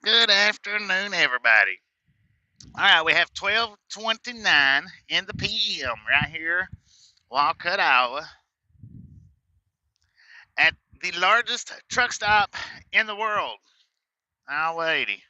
Good afternoon, everybody. All right, we have 12:29 in the PM right here, Walcott, Iowa, at the largest truck stop in the world, Iowa 80.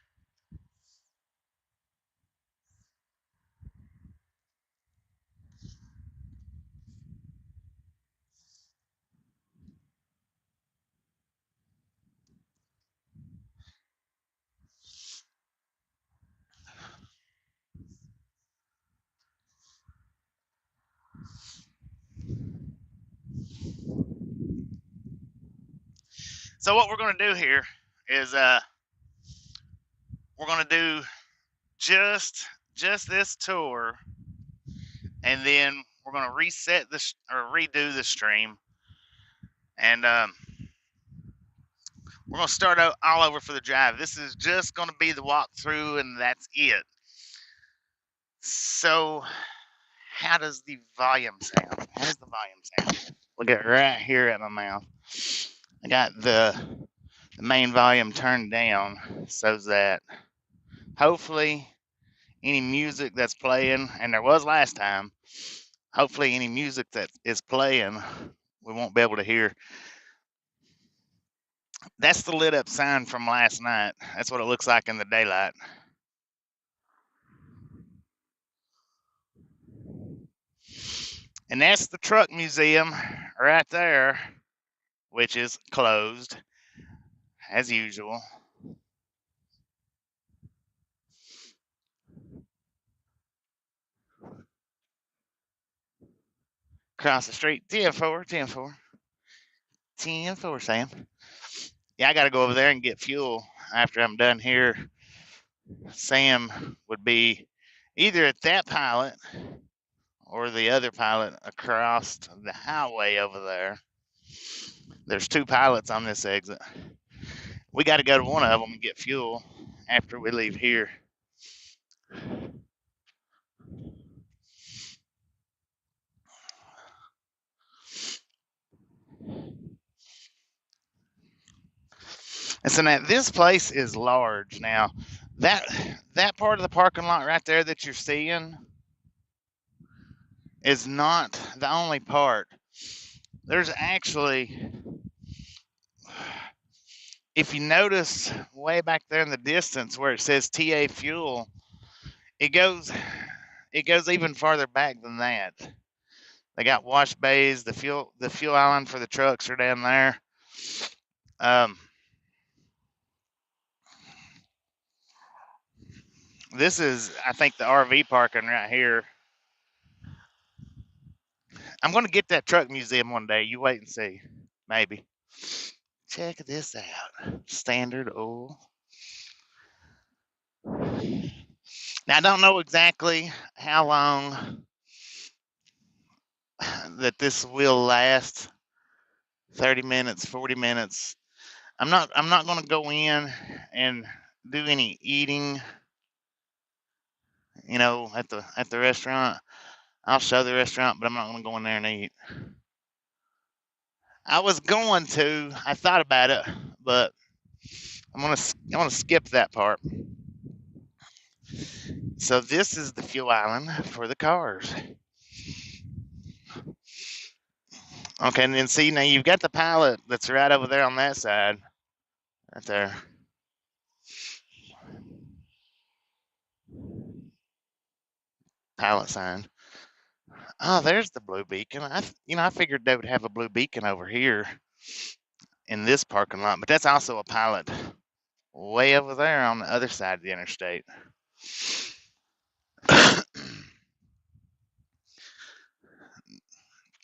So what we're going to do here is we're going to do just just this tour, and then we're going to reset this or redo the stream, and we're going to start out all over for the drive. This is just going to be the walkthrough, and that's it. So how does the volume sound? How does the volume sound? Look at right here at my mouth. I got the main volume turned down so that hopefully any music that's playing, and there was last time, hopefully any music that is playing, we won't be able to hear. That's the lit up sign from last night. That's what it looks like in the daylight. And that's the truck museum right there, which is closed as usual. Across the street, 10-4, 10-4, 10-4, Sam. Yeah, I got to go over there and get fuel after I'm done here. Sam would be either at that pilot or the other pilot across the highway over there. There's two pilots on this exit. We got to go to one of them and get fuel after we leave here. And so now this place is large. Now that part of the parking lot right there that you're seeing is not the only part. There's actually, if you notice way back there in the distance where it says TA Fuel, it goes even farther back than that. They got wash bays, the fuel island for the trucks are down there. Um, this is, I think, the RV parking right here. I'm going to get that truck museum one day. You wait and see. Maybe. Check this out. Standard oil. Now, I don't know exactly how long that this will last. 30 minutes, 40 minutes. I'm not going to go in and do any eating, at the restaurant. I'll show the restaurant, but I'm not going to go in there and eat. I was going to. I thought about it, but I'm gonna skip that part. So this is the fuel island for the cars. Okay, and then see now you've got the pilot that's right over there on that side, right there. Pilot sign. Oh, there's the blue beacon. I figured they would have a blue beacon over here in this parking lot, but that's also a pilot way over there on the other side of the interstate.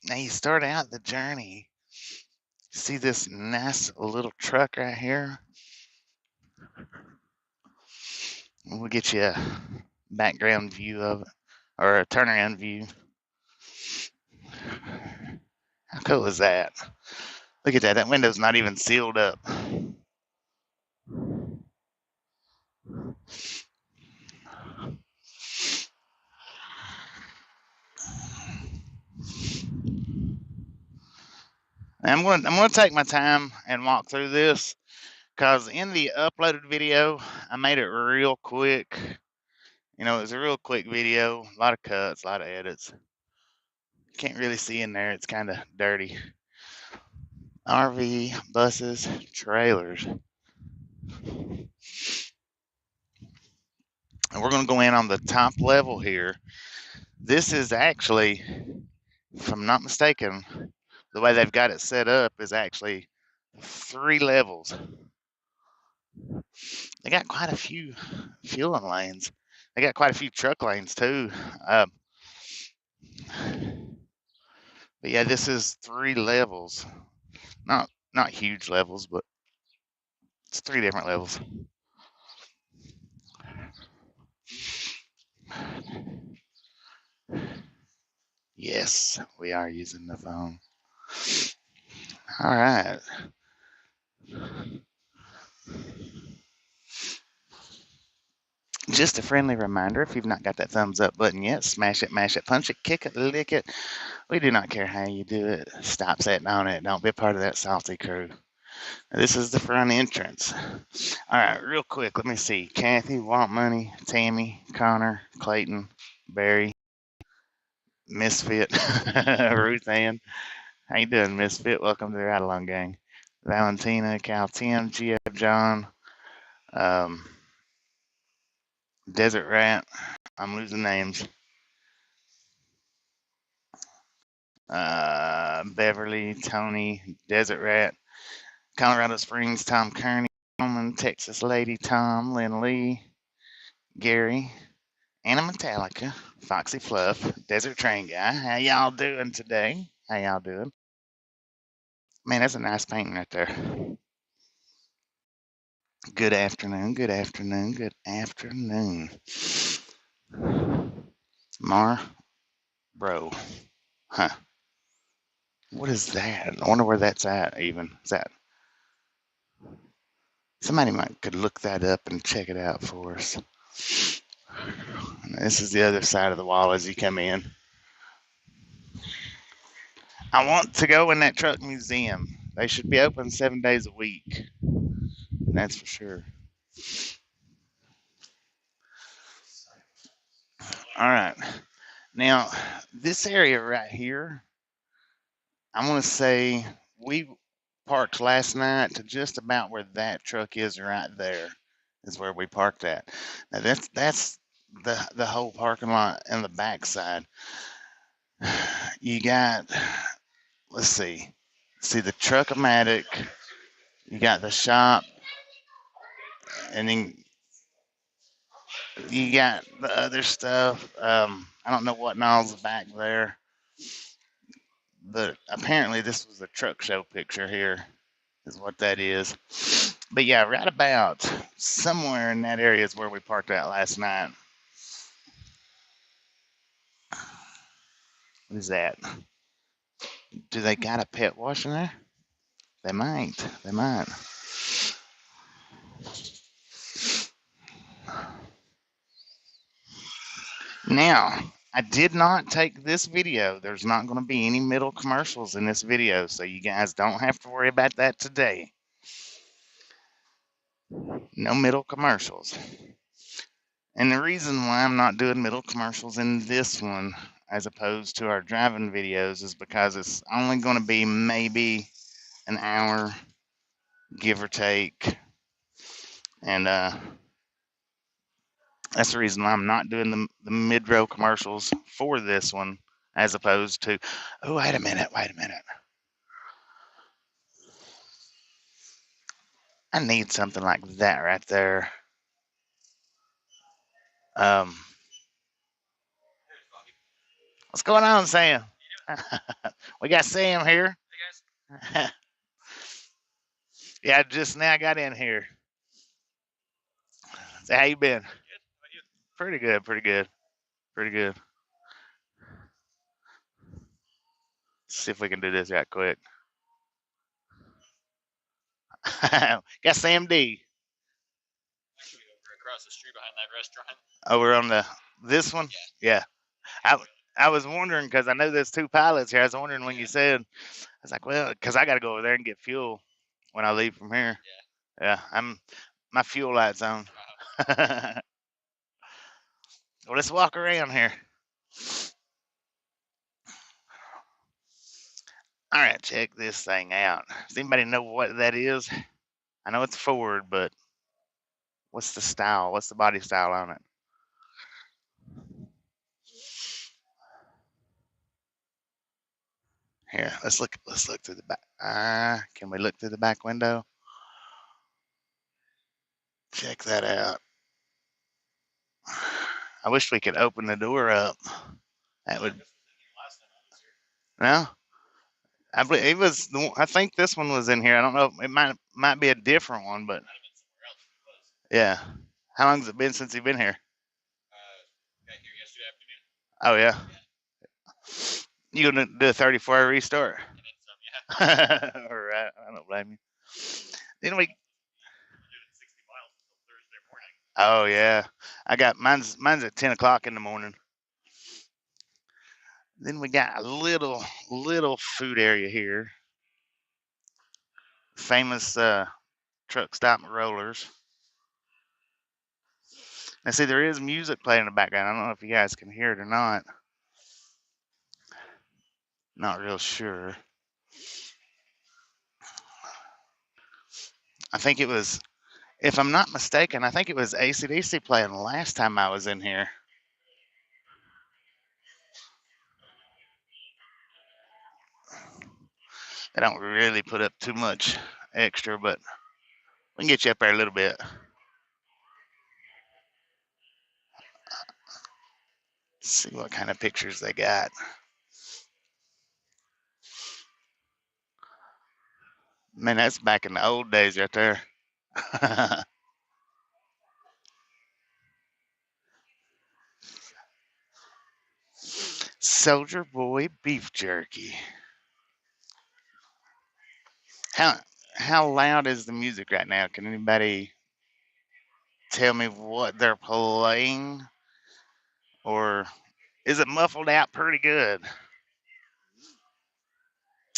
Now you start out the journey. See this nice little truck right here? We'll get you a background view of it, or a turnaround view. How cool is that? Look at that. That window's not even sealed up. I'm going to take my time and walk through this Because in the uploaded video, I made it real quick. You know, it was a real quick video, a lot of cuts, a lot of edits. Can't really see in there, it's kind of dirty. RV, buses, trailers. And we're going to go in on the top level here. This is actually, if I'm not mistaken, the way they've got it set up is actually 3 levels. They got quite a few fueling lanes. They got quite a few truck lanes too. But yeah, this is 3 levels. Not huge levels, but it's 3 different levels. Yes, we are using the phone. All right. Just a friendly reminder, if you've not got that thumbs up button yet, smash it, mash it, punch it, kick it, lick it. We do not care how you do it. Stop sitting on it. Don't be a part of that salty crew. This is the front entrance. All right, real quick, let me see. Kathy, Want Money, Tammy, Connor, Clayton, Barry, Misfit, Ruth Ann. How you doing, Misfit? Welcome to the Ride Along Gang. Valentina, Cal Tim, GF John, Desert Rat. I'm losing names. Beverly, Tony, Desert Rat, Colorado Springs, Tom Kearney, Texas Lady, Tom, Lynn Lee, Gary, Anna Metallica, Foxy Fluff, Desert Train Guy. How y'all doing today? How y'all doing? Man, that's a nice painting right there. Good afternoon, good afternoon, good afternoon. Mar, bro. Huh. What is that? I wonder where that's at even. Is that somebody could look that up and check it out for us. This is the other side of the wall as you come in. I want to go in that truck museum. They should be open 7 days a week. That's for sure. All right. Now, this area right here, I'm going to say we parked last night to just about where that truck is right there is where we parked at. Now, that's the whole parking lot and the backside. You got, let's see the Truckomatic, you got the shop, and then you got the other stuff. I don't know what all's back there, but apparently this was a truck show picture here, is what that is. But yeah, right about somewhere in that area is where we parked at last night. What is that? Do they got a pet wash in there? They might. They might. Now, I did not take this video. There's not going to be any middle commercials in this video, so you guys don't have to worry about that today. No middle commercials. And the reason why I'm not doing middle commercials in this one as opposed to our driving videos is because it's only going to be maybe an hour, give or take. And that's the reason why I'm not doing the mid-row commercials for this one as opposed to, oh, wait a minute. I need something like that right there. What's going on, Sam? We got Sam here. Hey guys. Yeah, just now got in here. So how you been? Good. How about you? Pretty good. Let's see if we can do this right quick. Got Sam D. Actually, over across the street behind that restaurant. Over on this one? Yeah. I was wondering because I know there's 2 pilots here. I was wondering when you said, I was like, well, because I got to go over there and get fuel when I leave from here. Yeah. Yeah, my fuel light's on. Well, let's walk around here. All right, check this thing out. Does anybody know what that is? I know it's Ford, but what's the style? What's the body style on it? Here, let's look. Let's look through the back. Can we look through the back window? Check that out. I wish we could open the door up. That would. No, I believe it was. I think this one was in here. I don't know. It might be a different one, but yeah. How long has it been since you've been here? Oh yeah. You gonna do a 34-hour restart? All right. I don't blame you. Then we. Oh yeah. I got mine's at 10 o'clock in the morning. Then we got a little food area here. Famous truck stop rollers. Now see, there is music playing in the background. I don't know if you guys can hear it or not. Not real sure. I think it was, if I'm not mistaken, I think it was AC/DC playing last time I was in here. They don't really put up too much extra, but we can get you up there a little bit. See what kind of pictures they got. Man, that's back in the old days right there. Soldier Boy beef jerky. How how loud is the music right now? Can anybody tell me what they're playing? Or is it muffled out pretty good?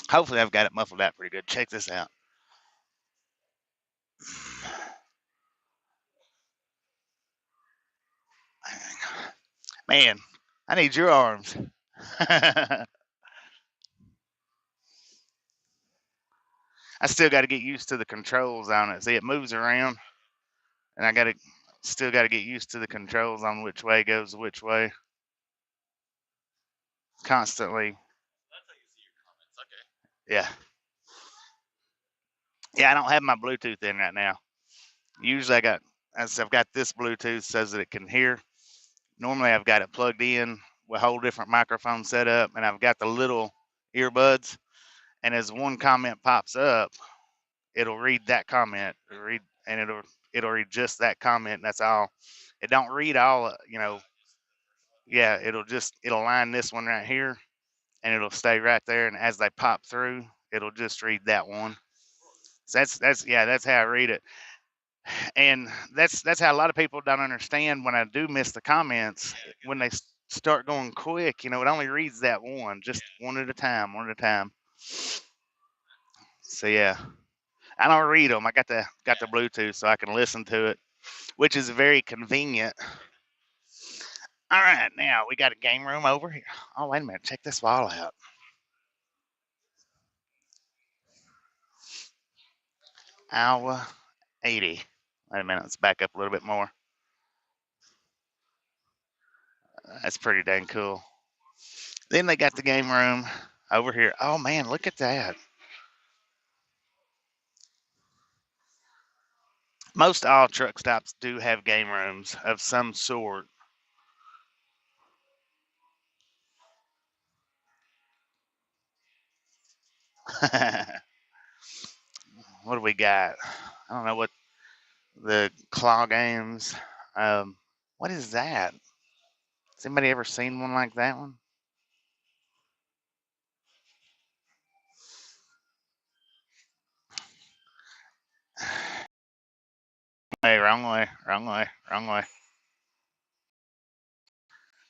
Hopefully I've got it muffled out pretty good. Check this out. Man, I need your arms. I still got to get used to the controls on it. See, it moves around, and I still got to get used to the controls on which way goes which way. Constantly. Yeah. Yeah, I don't have my Bluetooth in right now. Usually I've got this Bluetooth says that it can hear. Normally I've got it plugged in with a whole different microphone setup, and I've got the little earbuds. And as one comment pops up, it'll read that comment, and it'll read just that comment. And that's all. It don't read all, Yeah, it'll line this one right here, and it'll stay right there. And as they pop through, it'll just read that one. So that's how I read it. And that's how a lot of people don't understand when I do miss the comments. When they start going quick, it only reads that one, just one at a time, one at a time. So yeah, I don't read them. I got the Bluetooth so I can listen to it, which is very convenient. All right, now we got a game room over here. Oh wait a minute, check this wall out. Iowa 80. Wait a minute, let's back up a little bit more. That's pretty dang cool. Then they got the game room over here. Oh man, look at that. Most all truck stops do have game rooms of some sort. What do we got? I don't know what the claw games. What is that? Has anybody ever seen one like that one? Hey, wrong way, wrong way, wrong way.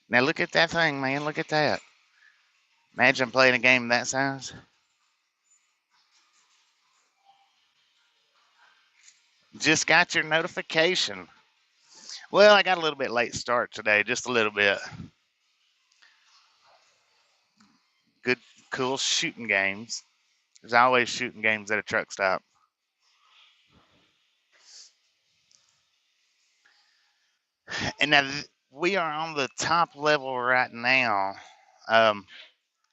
Now look at that thing, man. Look at that. Imagine playing a game that size. Just got your notification. Well, I got a little bit late start today, just a little bit. Good, cool shooting games. There's always shooting games at a truck stop. And now we are on the top level right now. Of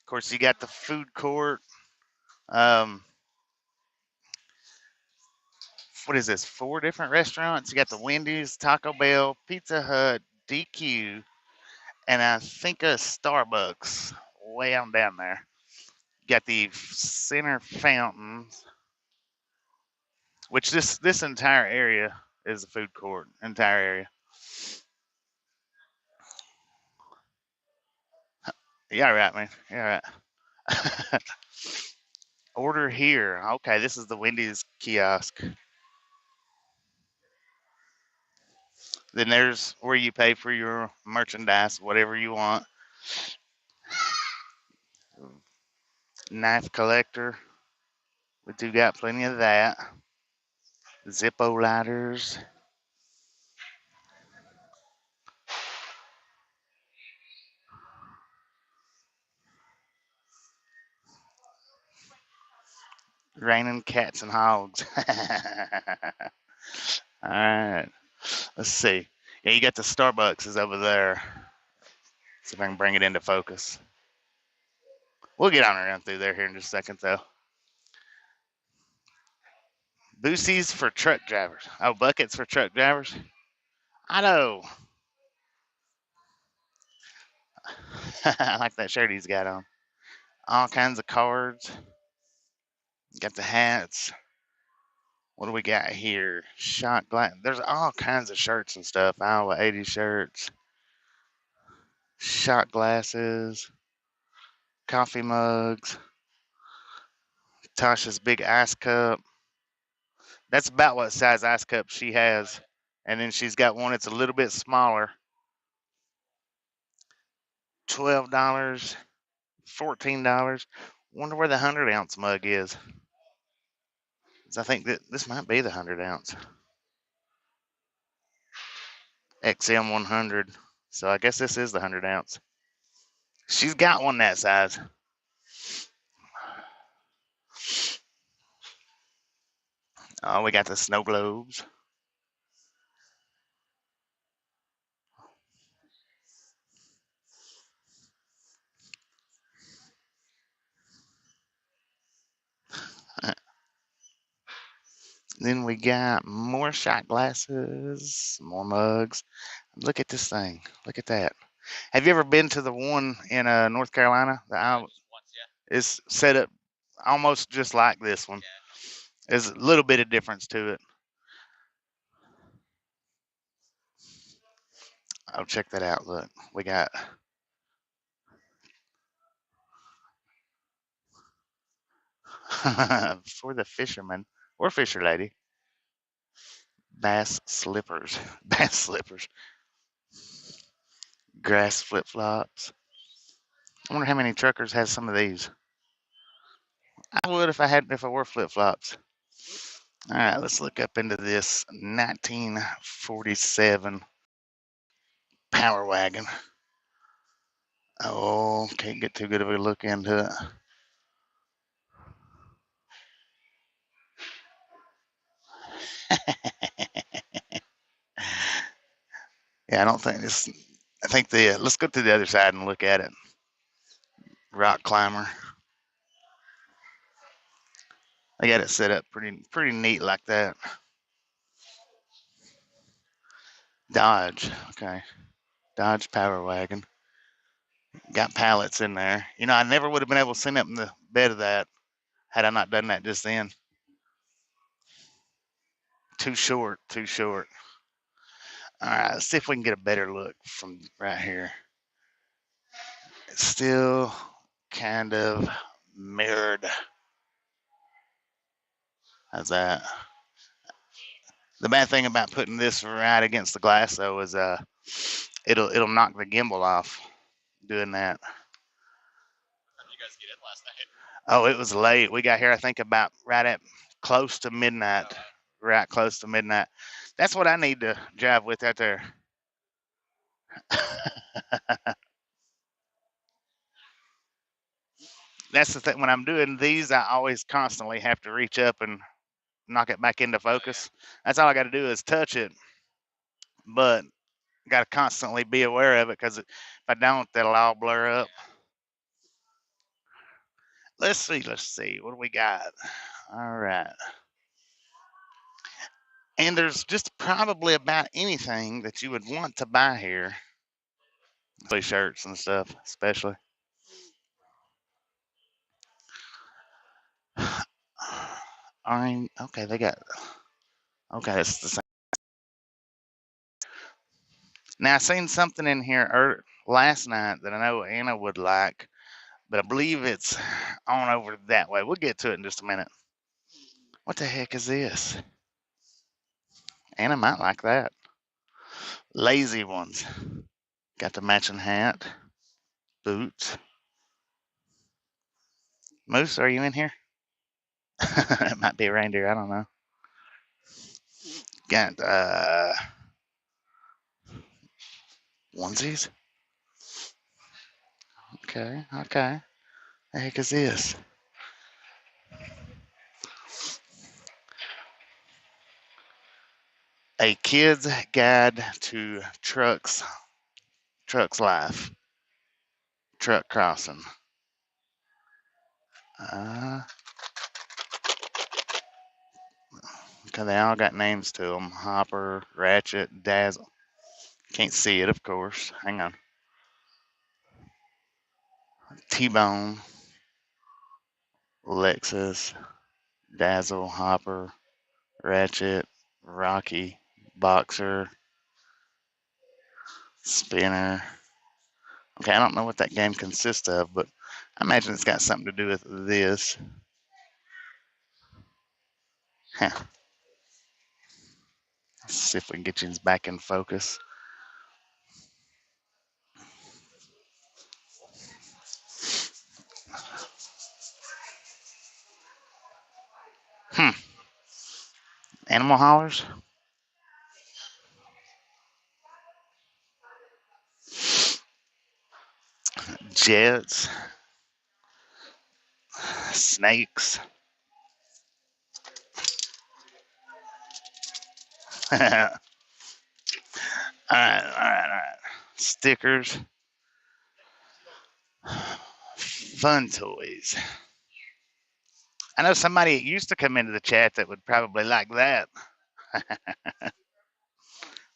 course, you got the food court. Um, what is this? 4 different restaurants. You got the Wendy's, Taco Bell, Pizza Hut, DQ, and I think a Starbucks way on down there. You got the center fountain, which this entire area is a food court. Entire area. Yeah, right, man. Yeah, right. Order here. Okay, this is the Wendy's kiosk. Then there's where you pay for your merchandise, whatever you want. Knife collector. We do got plenty of that. Zippo lighters. Raining cats and hogs. All right. Let's see. Yeah, you got the Starbucks is over there. See if I can bring it into focus. We'll get on around through there here in just a second, though. Boosies for truck drivers. Oh, buckets for truck drivers. I know. I like that shirt he's got on. All kinds of cards. Got the hats. What do we got here? Shot glass. There's all kinds of shirts and stuff. Iowa 80 shirts. Shot glasses. Coffee mugs. Tasha's big ice cup. That's about what size ice cup she has. And then she's got one that's a little bit smaller. $12. $14. Wonder where the 100-ounce mug is. I think that this might be the 100-ounce. XM 100. So I guess this is the 100-ounce. She's got one that size. Oh, we got the snow globes. Then we got more shot glasses, more mugs. Look at this thing. Look at that. Have you ever been to the one in North Carolina? It's set up almost just like this one. There's a little bit of difference to it. Oh, check that out. Look, we got for the fisherman or fisher lady, bass slippers. Bass slippers. Grass flip flops. I wonder how many truckers has some of these. I would if I wore flip flops. All right, let's look up into this 1947 Power Wagon. Oh, can't get too good of a look into it. Yeah, I don't think this. I think let's go to the other side and look at it. Rock climber. They got it set up pretty neat like that. Dodge. Okay. Dodge Power Wagon. Got pallets in there. You know, I never would have been able to sit up in the bed of that had I not done that just then. Too short. Too short. All right, let's see if we can get a better look from right here. It's still kind of mirrored. How's that? The bad thing about putting this right against the glass though is it'll knock the gimbal off doing that. How did you guys get in last night? Oh, it was late. We got here I think about right at close to midnight. right close to midnight. That's what I need to drive with out there. That's the thing. When I'm doing these, I always constantly have to reach up and knock it back into focus. That's all I got to do is touch it, but got to constantly be aware of it because if I don't, that'll all blur up. Let's see. What do we got? All right. And there's just probably about anything that you would want to buy here. Shirts and stuff, especially. Okay, they got. Okay, it's the same. Now I seen something in here last night that I know Anna would like, but I believe it's on over that way. We'll get to it in just a minute. What the heck is this? Anna might like that. Lazy ones. Got the matching hat, boots. Moose, are you in here? It might be a reindeer. I don't know. Got onesies. Okay. The heck is this? A kid's guide to trucks life. Truck crossing. Okay, they all got names to them. Hopper, Ratchet, Dazzle. Can't see it, of course. Hang on. T-Bone, Lexus, Dazzle, Hopper, Ratchet, Rocky, Boxer, Spinner. Okay, I don't know what that game consists of, but I imagine it's got something to do with this. Huh. Let's see if we can get you back in focus. Animal hollers. Jets. Snakes. All right. Stickers. Fun toys. I know somebody used to come into the chat that would probably like that.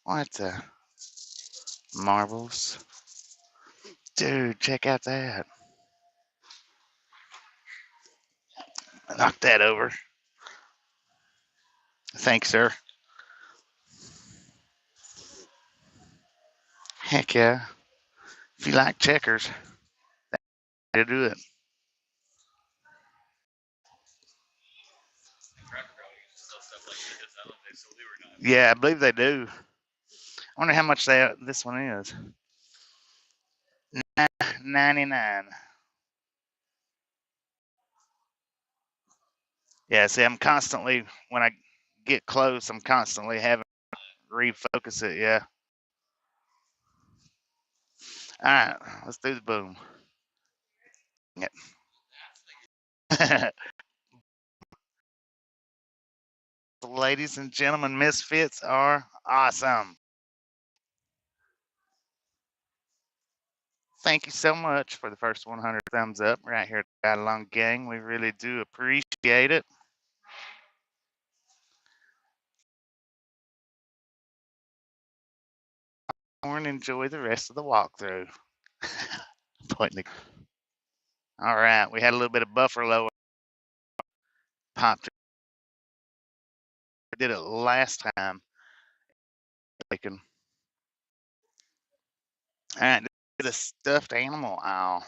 What the? Marbles. Dude, check out that. Knock that over. Thanks, sir. Heck yeah. If you like checkers, you do it. Yeah, I believe they do. I wonder how much this one is. $9.99. Yeah, see, I'm constantly, when I get close, I'm constantly having to refocus it. Yeah. All right, let's do the boom. Ladies and gentlemen, misfits are awesome. Thank you so much for the first 100 thumbs up right here at the Ride Along Gang. We really do appreciate it. And enjoy the rest of the walkthrough. All right, we had a little bit of buffalo popped. I did it last time. All right, the stuffed animal aisle.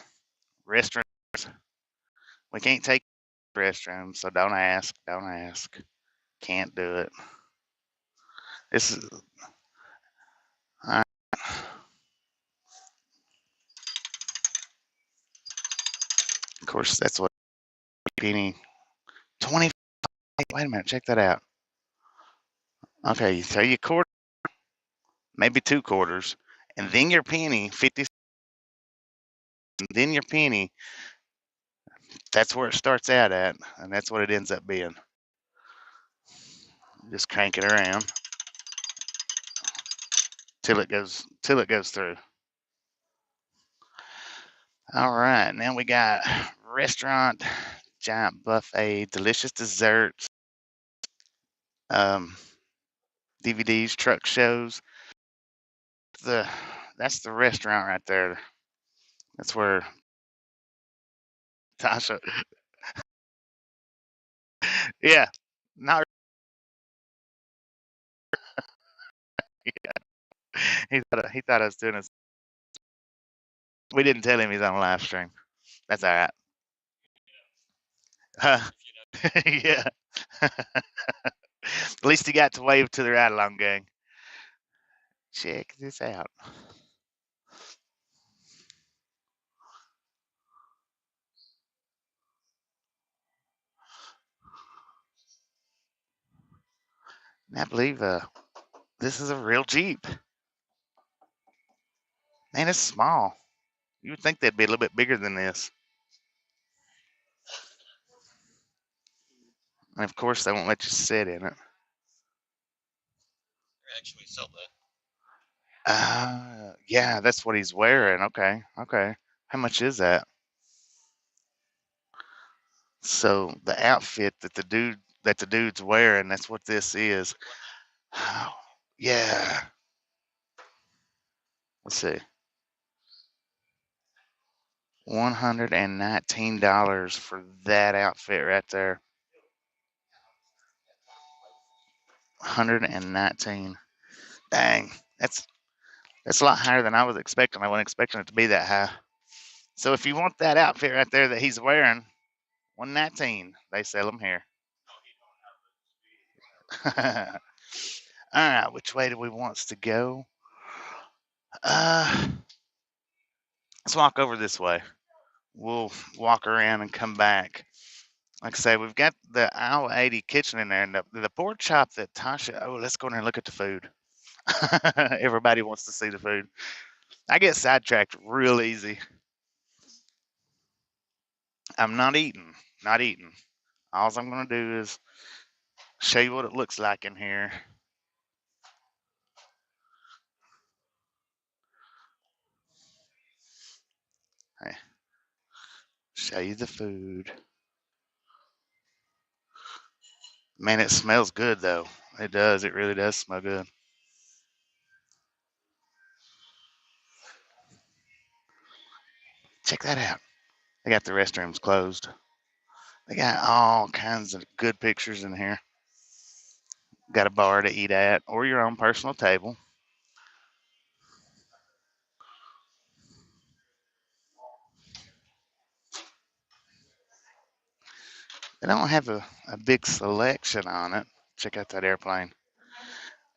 Restrooms. We can't take restrooms, so don't ask. Can't do it. This is. All right. Of course, that's what any 20. Wait a minute, check that out. Okay, so your quarter, maybe 2 quarters, and then your penny, 50 cents, and then your penny. That's where it starts out at, and that's what it ends up being. Just crank it around till it goes through. All right, now we got restaurant, giant buffet, delicious desserts, DVDs, truck shows. That's the restaurant right there. That's where Tasha. Yeah, not he thought I was doing this. We didn't tell him he's on a live stream. That's all right. Yeah. At least he got to wave to the ride along gang. Check this out. And I believe this is a real Jeep. Man, it's small. You would think they'd be a little bit bigger than this. And of course, they won't let you sit in it. Actually sell that. Yeah, that's what he's wearing. Okay. How much is that? So the outfit that the dude's wearing, that's what this is. Oh, yeah. Let's see. $119 for that outfit right there. 119. Dang, that's a lot higher than I was expecting. I wasn't expecting it to be that high. So if you want that outfit right there that he's wearing, 119. They sell them here. All right, which way do we want us to go? Let's walk over this way. We'll walk around and come back. Like I say, we've got the Iowa 80 kitchen in there, and the pork chop that Tasha. Oh, let's go in there and look at the food. Everybody wants to see the food. I get sidetracked real easy. I'm not eating. Not eating. All I'm going to do is show you what it looks like in here. Hey, show you the food. Man, it smells good though. It does. It really does smell good. Check that out. They got the restrooms closed. They got all kinds of good pictures in here. Got a bar to eat at or your own personal table. They don't have a big selection on it. Check out that airplane.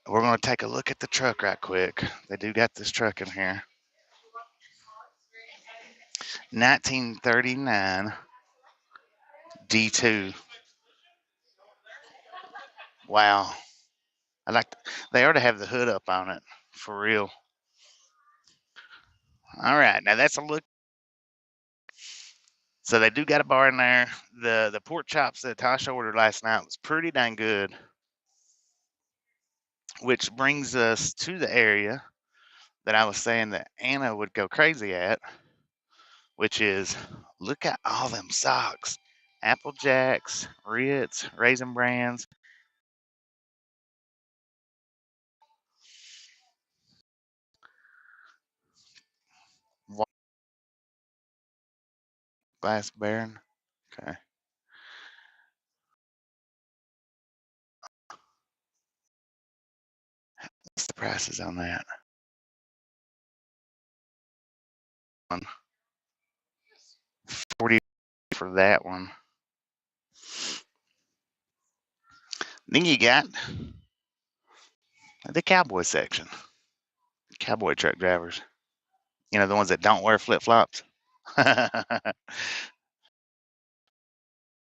We're going to take a look at the truck right quick. They do got this truck in here. 1939 D2. Wow. They ought to have the hood up on it for real. All right, now that's a look. So they do got a bar in there. The pork chops that Tasha ordered last night was pretty dang good. Which brings us to the area that I was saying that Anna would go crazy at, which is look at all them socks. Apple Jacks, Ritz, Raisin Brands. Glass Baron. Okay. What's the prices on that? 40 for that one. Then you got the cowboy section. Cowboy truck drivers. You know, the ones that don't wear flip flops.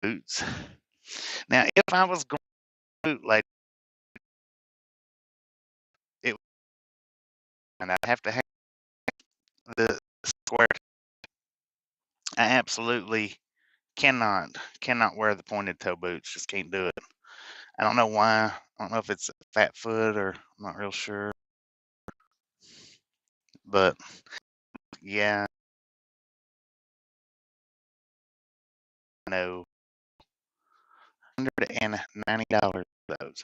Boots. Now, if I was going to boot like and I have to have the square. I absolutely cannot wear the pointed toe boots. Just can't do it. I don't know why. I don't know if it's a fat foot or I'm not real sure. But yeah, I know $190 for those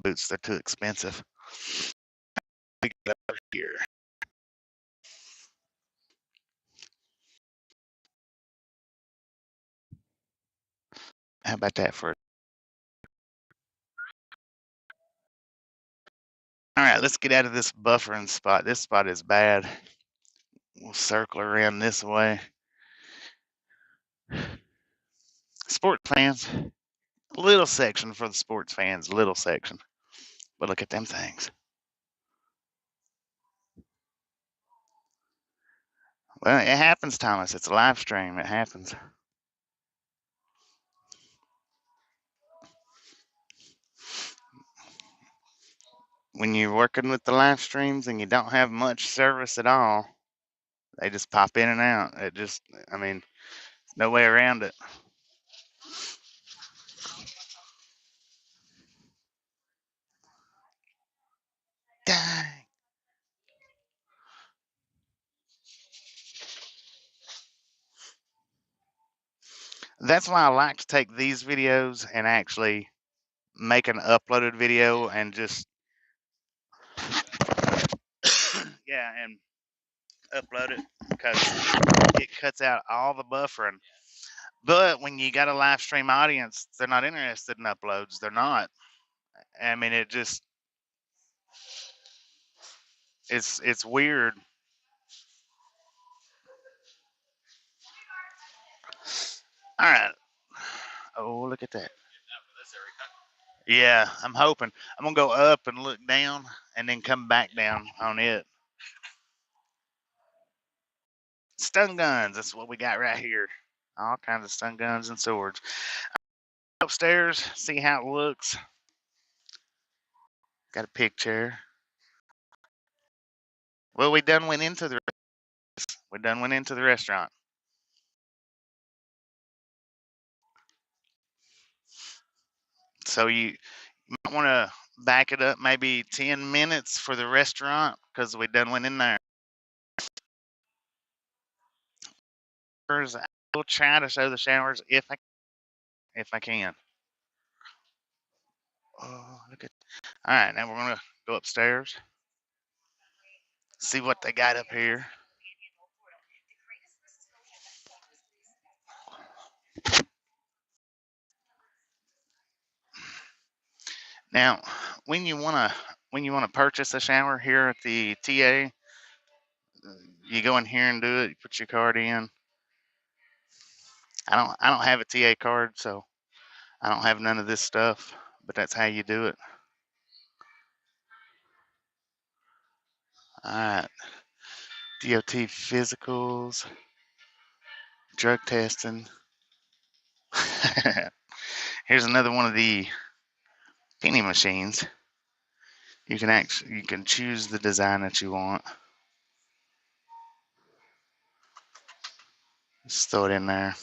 boots. They're too expensive. We get over here. How about that for? All right, let's get out of this buffering spot. This spot is bad. We'll circle around this way. Sports fans, little section for the sports fans, little section. But look at them things. Well, it happens, Thomas. It's a live stream. It happens. When you're working with the live streams and you don't have much service at all, they just pop in and out. It just, I mean, no way around it. Dang. That's why I like to take these videos and actually make an uploaded video and just yeah, and upload it because it cuts out all the buffering. But when you got a live stream audience, they're not interested in uploads. They're not. I mean, it just it's weird. All right. Oh, look at that. Yeah, I'm hoping. I'm gonna go up and look down, and then come back down on it. Stun guns. That's what we got right here. All kinds of stun guns and swords. Upstairs, see how it looks. Got a picture. Well, we done went into the restaurant. So you might want to back it up maybe 10 minutes for the restaurant because we done went in there. I will try to show the showers if I can. Oh, look at. All right, now we're gonna go upstairs. See what they got up here. Now, when you wanna purchase a shower here at the TA, you go in here and do it. You put your card in. I don't have a TA card, so I don't have none of this stuff. But that's how you do it. All right. DOT physicals, drug testing. Here's another one of the penny machines. You can choose the design that you want. Just throw it in there.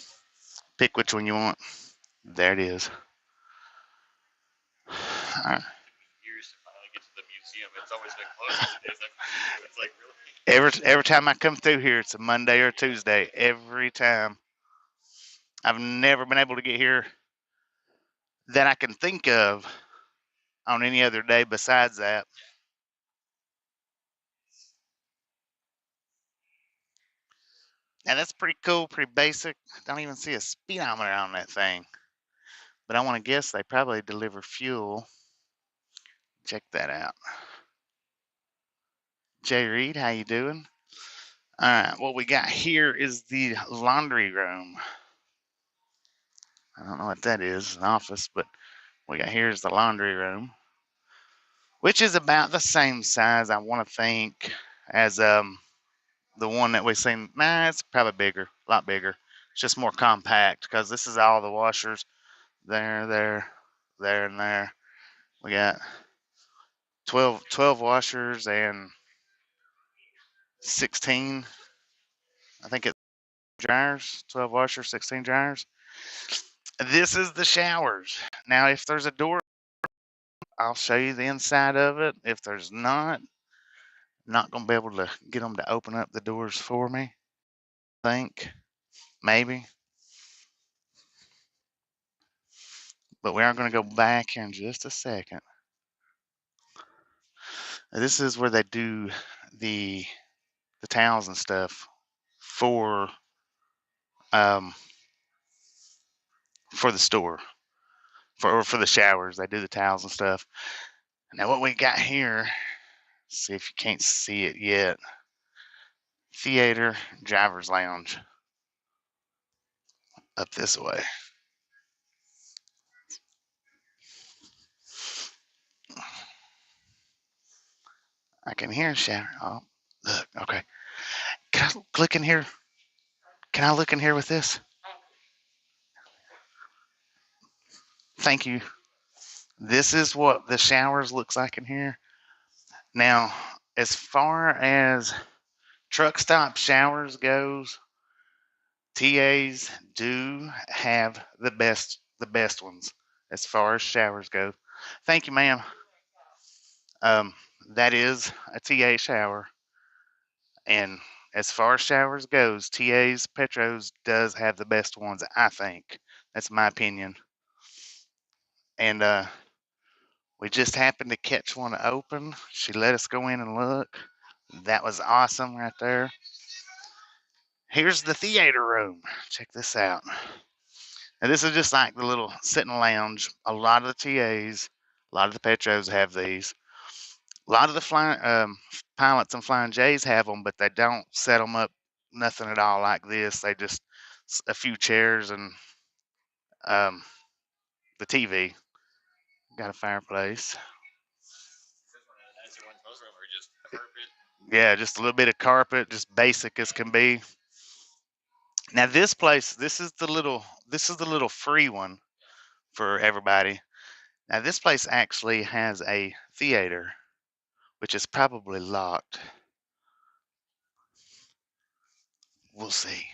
Pick which one you want. There it is. All right. Years to finally get to the museum. It's always been closed. It's like really. Every time I come through here, it's a Monday or Tuesday. Every time. I've never been able to get here that I can think of on any other day besides that. And that's pretty cool, pretty basic. Don't even see a speedometer on that thing. But I want to guess they probably deliver fuel. Check that out. Jay Reed, how you doing? All right, what we got here is the laundry room. I don't know what that is, an office, but what we got here is the laundry room, which is about the same size, I want to think, as the one that we've seen. Nah, it's probably bigger, a lot bigger. It's just more compact because this is all the washers there, and there. We got 12 washers and 16, I think it's dryers, 12 washers, 16 dryers. This is the showers. Now, if there's a door, I'll show you the inside of it. If there's not, I'm not going to be able to get them to open up the doors for me. I think, maybe. But we are going to go back here in just a second. This is where they do the towels and stuff for the store, for the showers. They do the towels and stuff. Now what we got here, see if you can't see it yet. Theater, driver's lounge. Up this way. I can hear a shower. Oh, look, okay. Can I click in here? Can I look in here with this? Thank you. This is what the showers looks like in here. Now, as far as truck stop showers goes, TAs do have the best ones as far as showers go. Thank you, ma'am. That is a TA shower, and as far as showers goes, TA's Petros does have the best ones. I think that's my opinion. And we just happened to catch one open. She let us go in and look. That was awesome right there. Here's the theater room. Check this out. Now, this is just like the little sitting lounge. A lot of the TAs, a lot of the Petros have these. A lot of the flying pilots and flying J's have them, but they don't set them up nothing at all like this. They just a few chairs and the TV. Got a fireplace. Yeah, just a little bit of carpet, just basic as can be. Now this place, this is the little free one for everybody. Now this place actually has a theater, which is probably locked. We'll see.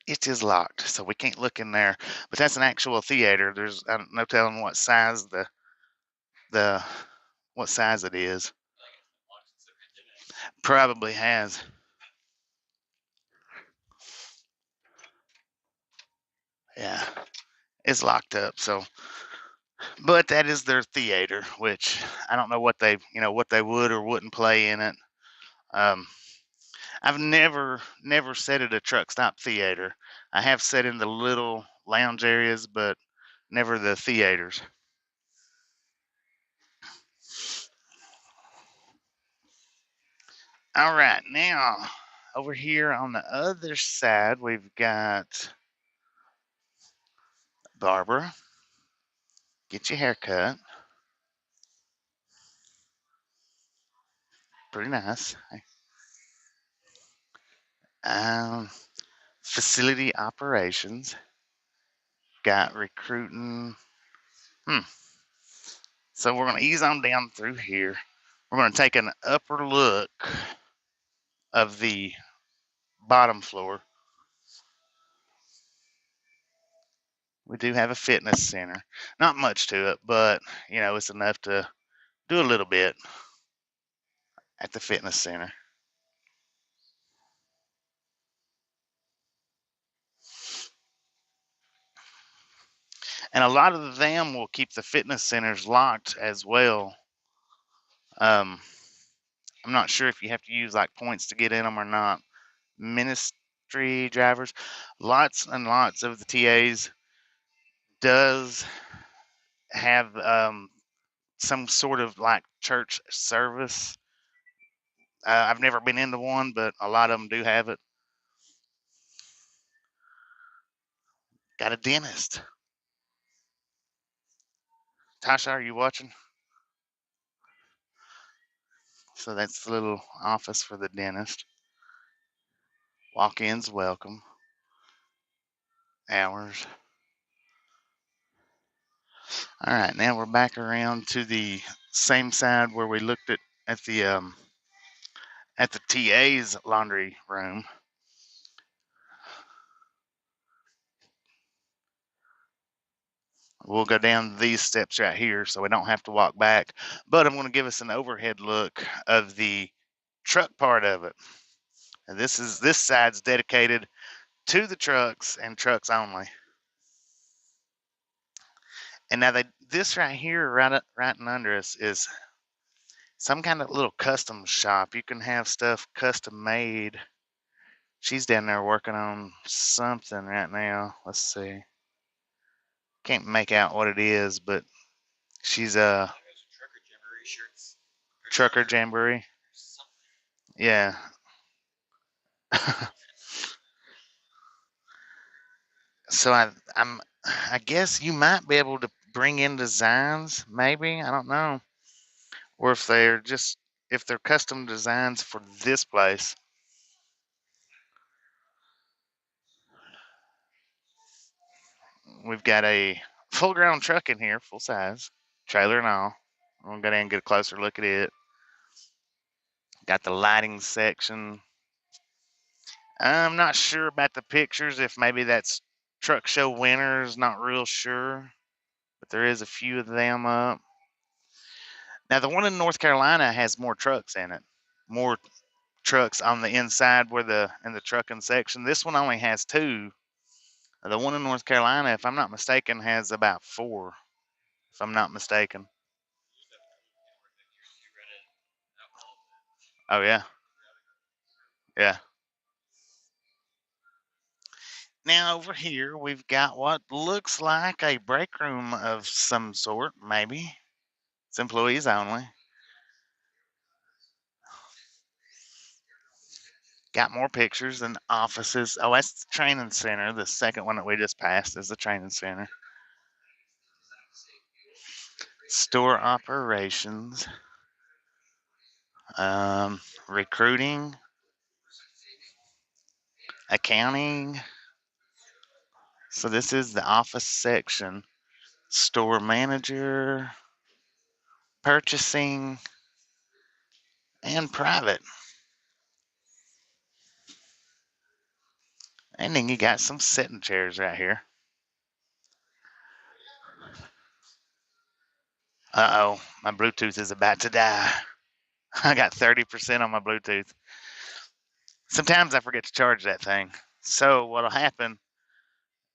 It is locked, so we can't look in there. But that's an actual theater. There's no telling what size what size it is. Probably has. Yeah, it's locked up. So, but that is their theater, which I don't know what they would or wouldn't play in it. I've never sat at a truck stop theater. I have sat in the little lounge areas, but never the theaters. All right, now over here on the other side, we've got barber. Get your hair cut. Pretty nice. Um, Facility operations. Got recruiting. So we're going to ease on down through here. We're going to take an upper look of the bottom floor. We do have a fitness center. Not much to it, but it's enough to do a little bit at the fitness center. And a lot of them will keep the fitness centers locked as well. I'm not sure if you have to use like points to get in them or not. Ministry drivers, lots and lots of the TAs does have some sort of like church service. I've never been into one, but a lot of them do have it. Got a dentist. Tasha, are you watching? So that's the little office for the dentist. Walk-ins welcome. Hours. All right, now we're back around to the same side where we looked at the TA's laundry room. We'll go down these steps right here so we don't have to walk back. But I'm going to give us an overhead look of the truck part of it. And this side's dedicated to the trucks and trucks only. And now this right here, right under us, is some kind of little custom shop. You can have stuff custom made. She's down there working on something right now. Let's see. Can't make out what it is, but she's a trucker jamboree. Yeah. So I guess you might be able to bring in designs, maybe. I don't know. Or if they're custom designs for this place. We've got a full ground truck in here, full size, trailer and all. I'm gonna go down and get a closer look at it. Got the lighting section. I'm not sure about the pictures, if maybe that's truck show winners, not real sure. But there is a few of them up. Now the one in North Carolina has more trucks in it. More trucks on the inside in the trucking section. This one only has 2. The one in North Carolina, if I'm not mistaken, has about 4. If I'm not mistaken. Oh yeah. Yeah. Now over here we've got what looks like a break room of some sort, maybe. It's employees only. Got more pictures and offices. Oh, that's the training center. The second one that we just passed is the training center. Store operations. Recruiting. Accounting. So this is the office section. Store manager. Purchasing. And private. And then you got some sitting chairs right here. Uh-oh, my Bluetooth is about to die. I got 30% on my Bluetooth. Sometimes I forget to charge that thing. So what'll happen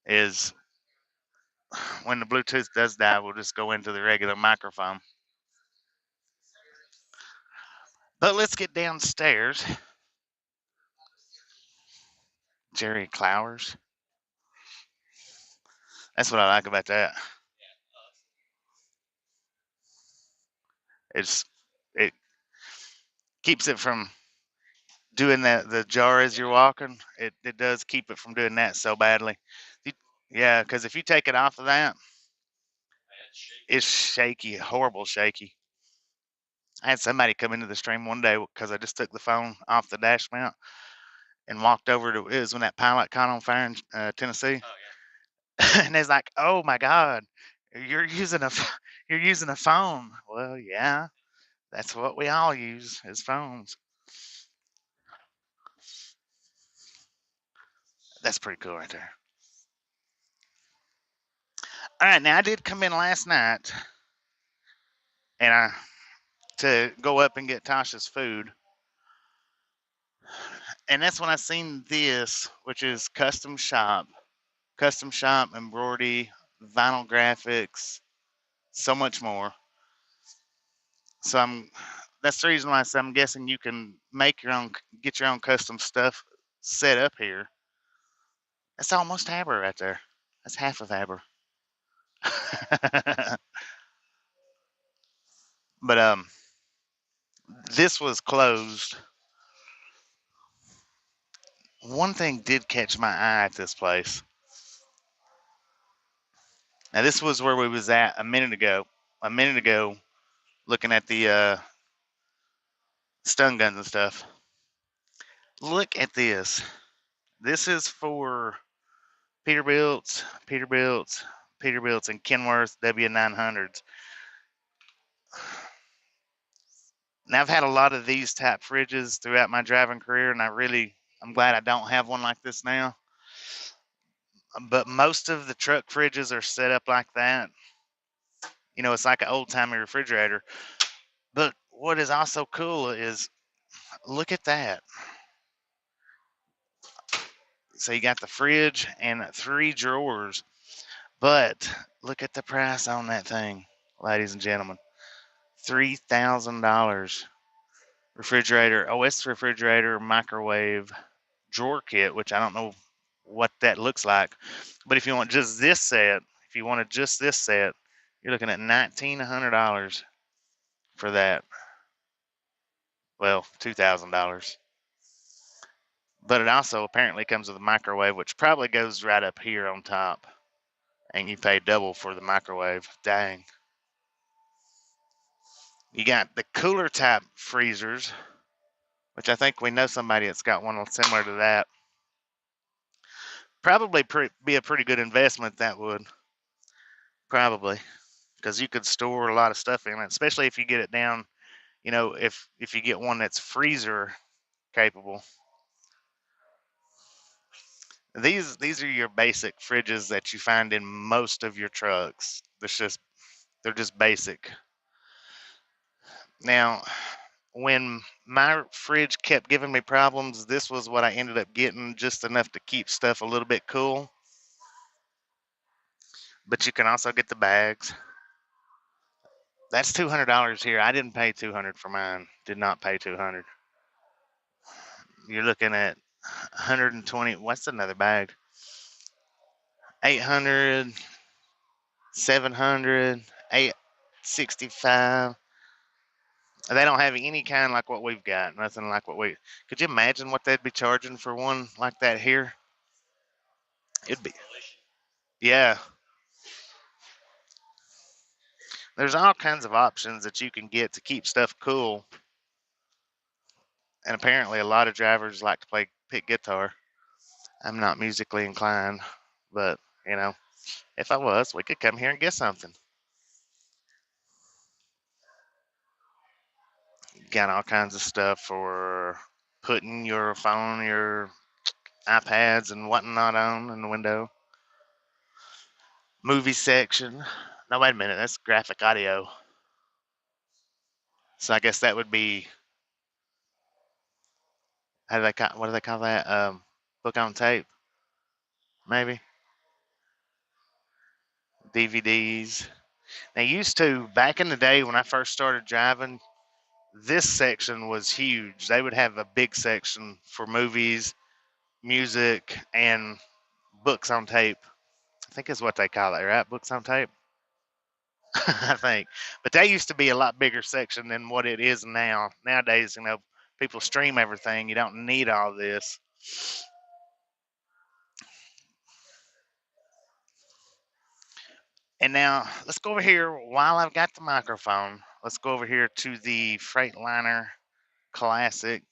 is when the Bluetooth does die, we'll just go into the regular microphone. But let's get downstairs. Jerry Clowers. That's what I like about that. It keeps it from doing the jar as you're walking. It does keep it from doing that so badly. Yeah, because if you take it off of that, it's shaky, horrible shaky. I had somebody come into the stream one day because I just took the phone off the dash mount and walked over to it was when that pilot caught on fire in Tennessee. Oh yeah. And it's like, oh my God, you're using you're using a phone. Well, yeah, that's what we all use is phones. That's pretty cool right there. All right, now I did come in last night, and to go up and get Tasha's food, and that's when I seen this, which is custom shop embroidery, vinyl graphics, so much more. So that's the reason why I said I'm guessing you can get your own custom stuff set up here. That's almost Haber right there. That's half of Haber. But this was closed. One thing did catch my eye at this place. Now this was where we was at a minute ago. A minute ago, looking at the stun guns and stuff. Look at this. This is for Peterbilt's, Peterbilt's and Kenworth W900s. Now, I've had a lot of these type fridges throughout my driving career, and I'm glad I don't have one like this now. But most of the truck fridges are set up like that. You know, it's like an old-timey refrigerator. But what is also cool is, look at that. So you got the fridge and 3 drawers. But look at the price on that thing, ladies and gentlemen. $3,000. Refrigerator, OS refrigerator, microwave, drawer kit, which I don't know what that looks like. But if you want just this set, you're looking at $1,900 for that. Well, $2,000. But it also apparently comes with a microwave, which probably goes right up here on top. And you pay double for the microwave. Dang. You got the cooler type freezers, which I think we know somebody that's got one similar to that. Probably be a pretty good investment, that would. Probably. Because you could store a lot of stuff in it, especially if you get it down, if you get one that's freezer capable. These are your basic fridges that you find in most of your trucks. They're just basic. Now, when my fridge kept giving me problems, this was what I ended up getting, just enough to keep stuff a little bit cool. But you can also get the bags. That's $200 here. I didn't pay $200 for mine. Did not pay $200. You're looking at 120. What's another bag? 800, 700, 865. They don't have any kind like what we've got. Nothing like what we. Could you imagine what they'd be charging for one like that here? It'd be. Yeah. There's all kinds of options that you can get to keep stuff cool. And apparently, a lot of drivers like to pick guitar. I'm not musically inclined, but if I was, we could come here and get something. Got all kinds of stuff for putting your phone, your iPads, and whatnot on in the window. Movie section. No, wait a minute. That's graphic audio. So I guess that would be, what do they call that? Book on tape, maybe. DVDs. Now, back in the day when I first started driving, this section was huge. They would have a big section for movies, music, and books on tape. I think is what they call it, right? Books on tape. I think. But that used to be a lot bigger section than what it is now. Nowadays, people stream everything. You don't need all this. And now let's go over here while I've got the microphone. Let's go over here to the Freightliner Classic,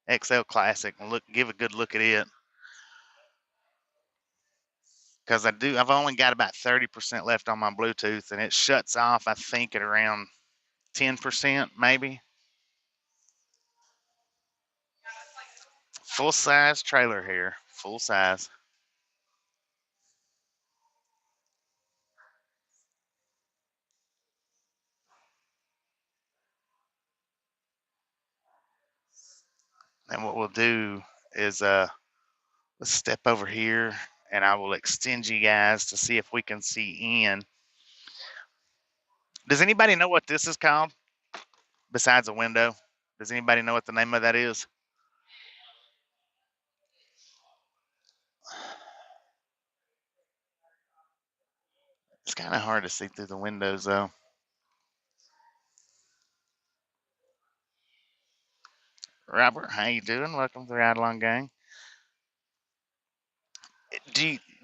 XL Classic, and give a good look at it. Because I've only got about 30% left on my Bluetooth, and it shuts off, I think, at around 10%, maybe. Full size trailer here, full size. And what we'll do is let's step over here, and I will extend you guys to see if we can see in. Does anybody know what this is called besides a window? Does anybody know what the name of that is? It's kind of hard to see through the windows, though. Robert, how you doing? Welcome to the Ride Along Gang.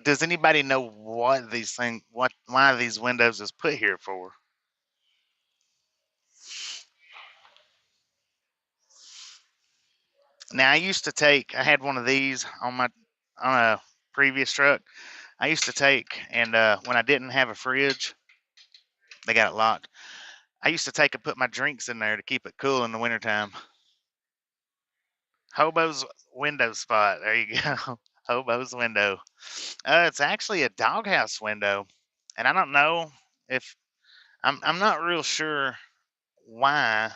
Does anybody know what why these windows is put here for? Now, I had one of these on a previous truck. I used to take, and when I didn't have a fridge, they got it locked. I used to take and put my drinks in there to keep it cool in the wintertime. Hobo's window spot. There you go. Hobo's window. It's actually a doghouse window, and I don't know if I'm not real sure why,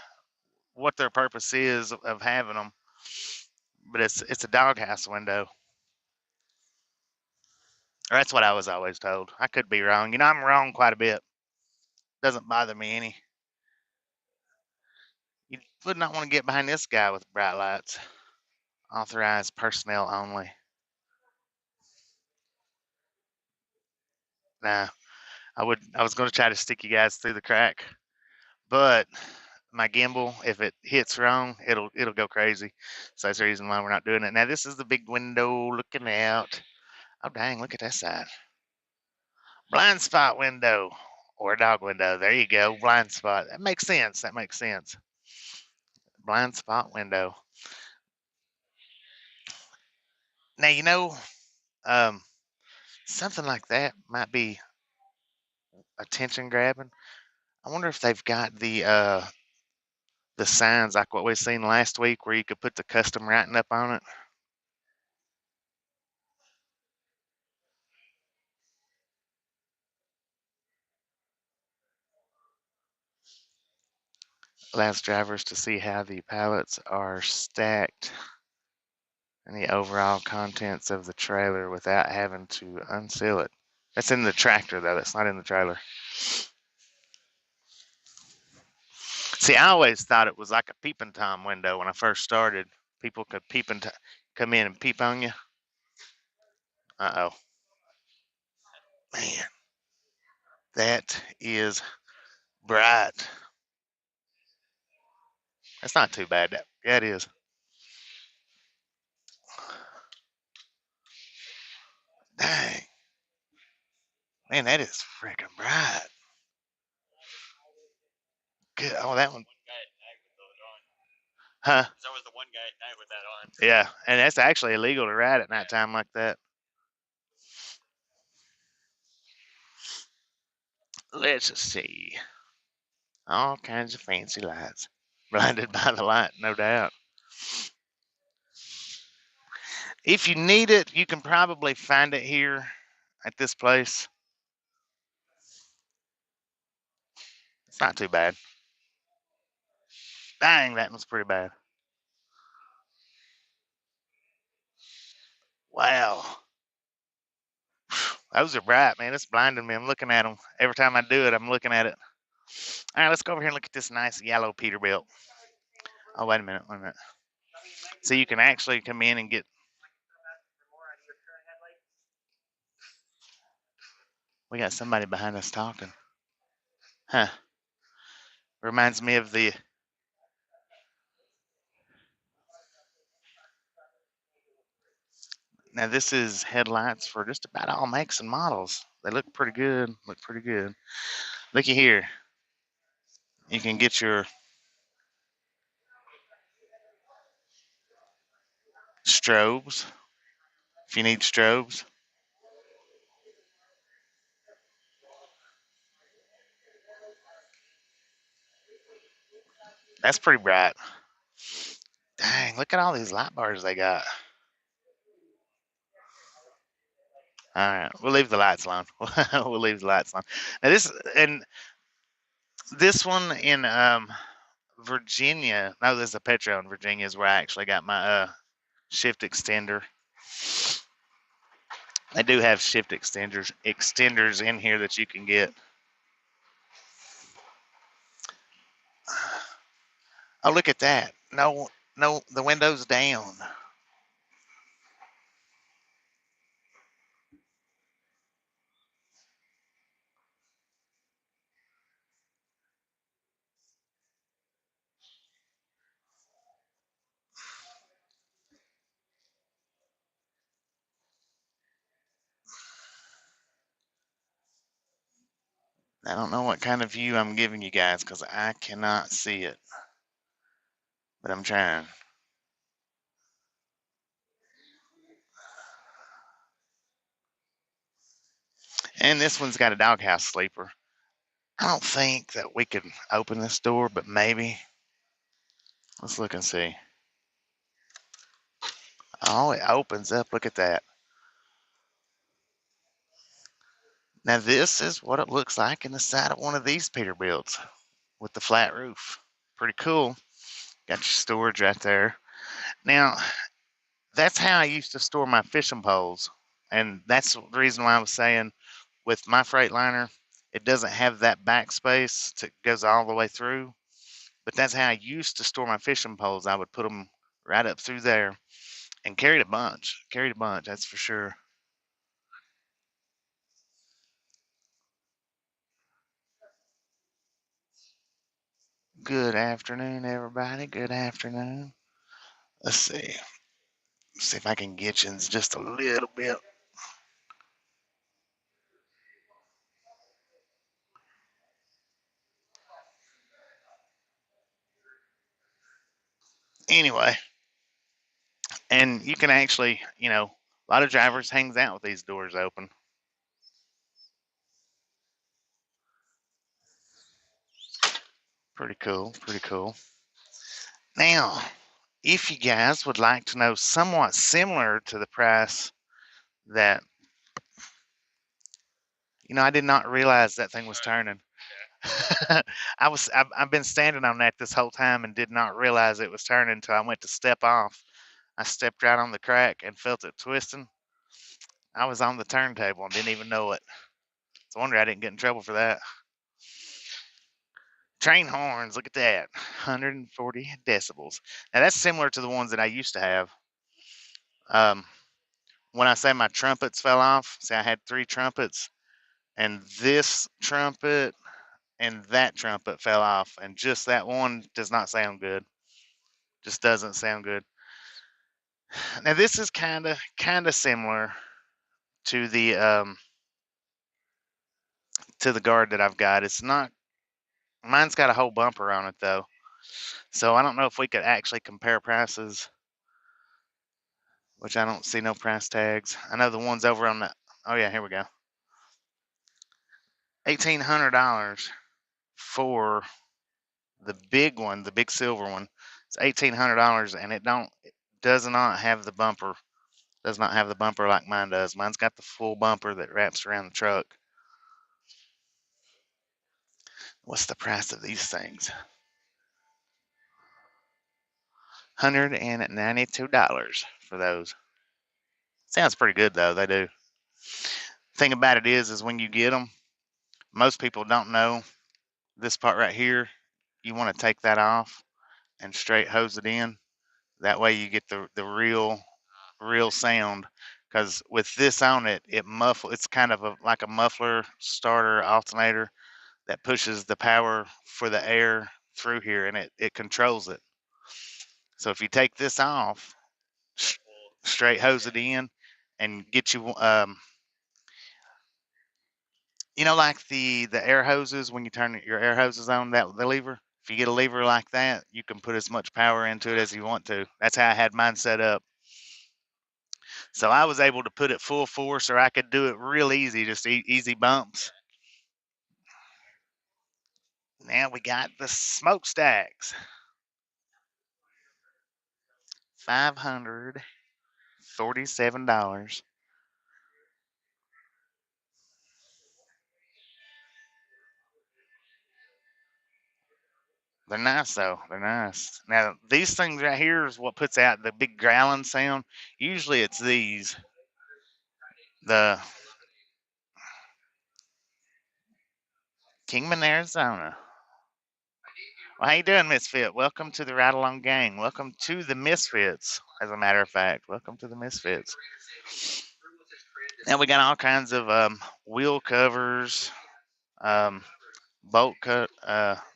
what their purpose is of having them, but it's a doghouse window. Or that's what I was always told. I could be wrong. I'm wrong quite a bit. Doesn't bother me any. You would not want to get behind this guy with bright lights. Authorized personnel only. Nah, I was going to try to stick you guys through the crack, but my gimbal, if it hits wrong, it'll go crazy. So that's the reason why we're not doing it. Now this is the big window looking out. Oh dang, look at that side. Blind spot window or a dog window. There you go. Blind spot. That makes sense. That makes sense. Blind spot window. Now um, something like that might be attention grabbing. I wonder if they've got the signs like what we seen last week where you could put the custom writing up on it. Allows drivers to see how the pallets are stacked and the overall contents of the trailer without having to unseal it. That's in the tractor though, that's not in the trailer. See, I always thought it was like a peeping Tom window when I first started. People could come in and peep on you. Uh-oh. Man, that is bright. That's not too bad. Yeah, it is. Dang. Man, that is freaking bright. Good. Oh, that one. One guy at night with those on. Huh? That was the one guy at night with that on. Yeah, and that's actually illegal to ride at nighttime like that. Let's see. All kinds of fancy lights. Blinded by the light, no doubt. If you need it, you can probably find it here at this place. It's not too bad. Dang, that one's pretty bad. Wow. Those are bright, man. It's blinding me. I'm looking at them. Every time I do it, I'm looking at it. All right, let's go over here and look at this nice yellow Peterbilt. Oh, wait a minute. So you can actually come in and get. We got somebody behind us talking. Huh. Reminds me of the. Now, this is headlights for just about all makes and models. They look pretty good. Looky here. You can get your strobes if you need strobes. That's pretty bright. Dang, look at all these light bars they got. All right, we'll leave the lights on. We'll leave the lights on. Now this one in Virginia. No, there's a Petro in Virginia is where I actually got my shift extender. They do have shift extenders in here that you can get. Oh, look at that. No, the window's down. I don't know what kind of view I'm giving you guys because I cannot see it, but I'm trying. And this one's got a doghouse sleeper. I don't think that we could open this door, but maybe. Let's look and see. Oh, it opens up. Look at that. Now, this is what it looks like in the side of one of these Peterbilts with the flat roof. Pretty cool. Got your storage right there. Now, that's how I used to store my fishing poles. And that's the reason why I was saying with my Freightliner, it doesn't have that backspace that goes all the way through. But that's how I used to store my fishing poles. I would put them right up through there and carried a bunch. Carried a bunch, that's for sure. Good afternoon, everybody. Good afternoon. Let's see. See if I can get you in just a little bit. Anyway, and you can actually, a lot of drivers hangs out with these doors open. Pretty cool. Pretty cool. Now, if you guys would like to know somewhat similar to the price that, I did not realize that thing was turning. I've been standing on that this whole time and did not realize it was turning until I went to step off. I stepped right on the crack and felt it twisting. I was on the turntable and didn't even know it. It's a wonder I didn't get in trouble for that. Train horns, look at that. 140 decibels. Now that's similar to the ones that I used to have. When I say my trumpets fell off, say I had 3 trumpets, and this trumpet and that trumpet fell off, and just that one does not sound good. Just doesn't sound good. Now this is kind of similar to the guard that I've got. It's not. Mine's got a whole bumper on it though, so I don't know if we could actually compare prices. Which I don't see no price tags. I know the ones over on the. Oh yeah, here we go. $1,800 for the big one, the big silver one. It's $1,800, and it does not have the bumper. Does not have the bumper like mine does. Mine's got the full bumper that wraps around the truck. What's the price of these things? $192 for those. Sounds pretty good though. They do. Thing about it is when you get them, most people don't know this part right here. You want to take that off and straight hose it in. That way you get the real sound. Because with this on it, it's kind of like a muffler starter alternator that pushes the power for the air through here, and it controls it. So if you take this off, straight hose it in, and get you like the air hoses when you turn your air hoses on, that the lever. If you get a lever like that, you can put as much power into it as you want to. That's how I had mine set up. So I was able to put it full force, or I could do it real easy, just easy bumps. Now we got the smokestacks. $547. They're nice though. They're nice. Now these things right here is what puts out the big growling sound. Usually it's these. The Kingman, Arizona. Well, how you doing, Misfit? Welcome to the Ride Along Gang. Welcome to the Misfits, as a matter of fact. Welcome to the Misfits. Now we got all kinds of wheel covers, um, bolt cut,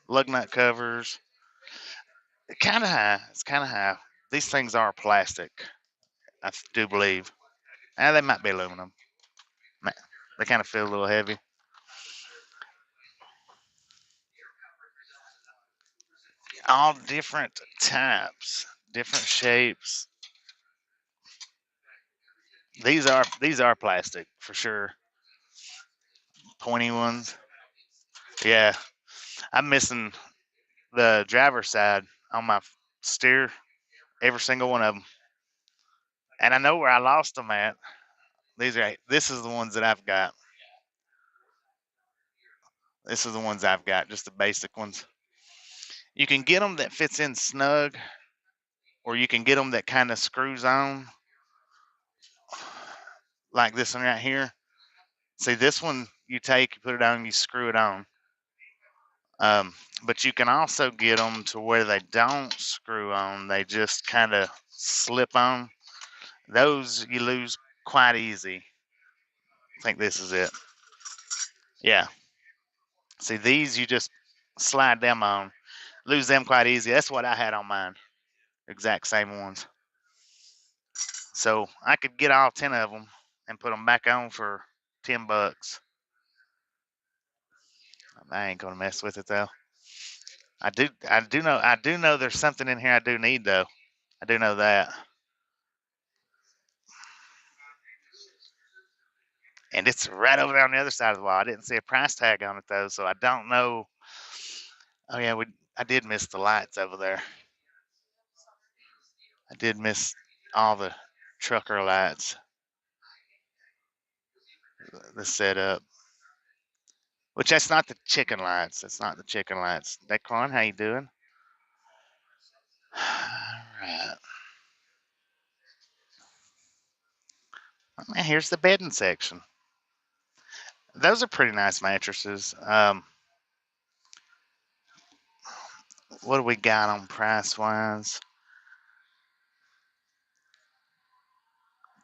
lug nut covers. Kind of high. It's kind of high. These things are plastic, I do believe. They might be aluminum. They kind of feel a little heavy. All different types, different shapes. These are plastic for sure. pointy ones. Yeah, I'm missing the driver's side on my steer, every single one of them, and I know where I lost them at. This is the ones that I've got. This is the ones I've got, just the basic ones. You can get them that fits in snug, or you can get them that kind of screws on, like this one right here. See, this one you take, you put it on, you screw it on. But you can also get them to where they don't screw on; they just kind of slip on. Those you lose quite easy. I think this is it. Yeah. See, these you just slide them on, lose them quite easy. That's what I had on mine. Exact same ones. So I could get all 10 of them and put them back on for $10. I ain't gonna mess with it though. I do know there's something in here I do need though. I do know that. And it's right over there on the other side of the wall. I didn't see a price tag on it though, so I don't know. Oh yeah, I did miss the lights over there. I did miss all the trucker lights, the setup. Which that's not the chicken lights. That's not the chicken lights. Declan, how you doing? All right. Oh, man, here's the bedding section. Those are pretty nice mattresses. What do we got on price wise?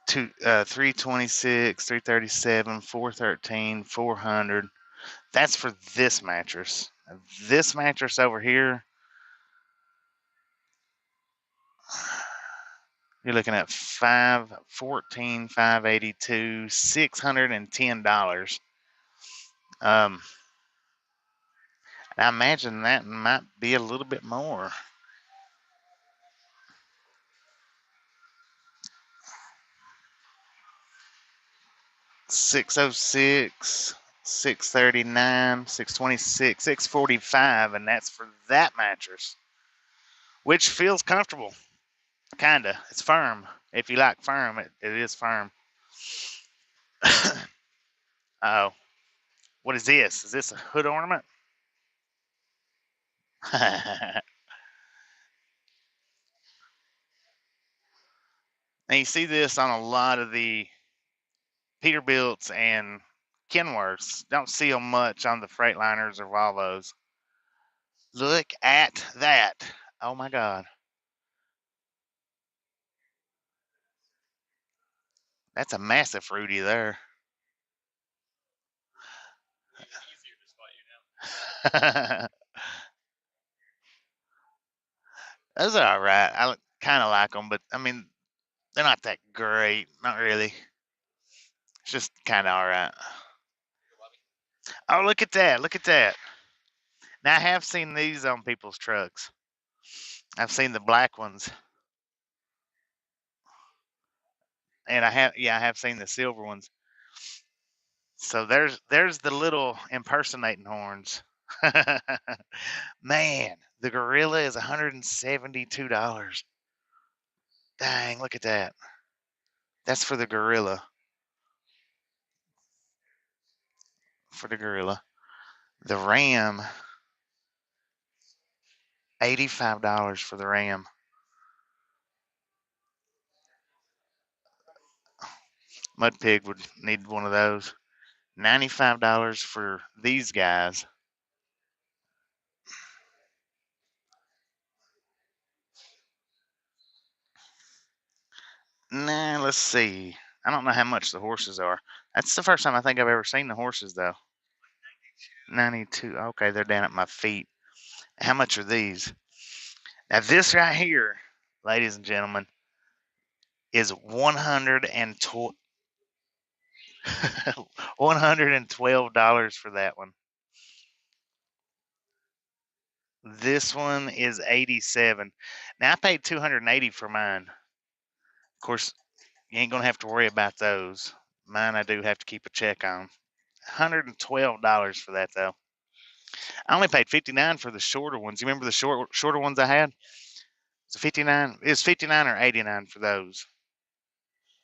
326, 337, 413, 400. That's for this mattress. This mattress over here, you're looking at 514, 582, $610. I imagine that might be a little bit more. 606, 639, 626, 645, and that's for that mattress, which feels comfortable. Kinda. It's firm. If you like firm, it is firm. Oh, what is this? Is this a hood ornament? Now you see this on a lot of the Peterbilts and Kenworths. Don't see them much on the Freightliners or Volvos. Look at that. Oh my God. That's a massive fruity there. Those are all right. I kind of like them, but I mean, they're not that great. Not really. It's just kind of all right. Oh, look at that. Look at that. Now, I have seen these on people's trucks. I've seen the black ones. And I have seen the silver ones. So there's the little impersonating horns. Man, the gorilla is $172. Dang, look at that. That's for the gorilla. For the gorilla. The ram, $85 for the ram. Mud Pig would need one of those. $95 for these guys. Nah, let's see. I don't know how much the horses are. That's the first time I think I've ever seen the horses, though. 92. Okay, they're down at my feet. How much are these? Now, this right here, ladies and gentlemen, is $112 $112 for that one. This one is 87. Now I paid 280 for mine. Of course, you ain't gonna have to worry about those. Mine I do have to keep a check on. $112 for that though. I only paid $59 for the shorter ones. You remember the shorter ones I had? It's 59. It's 59 or 89 for those,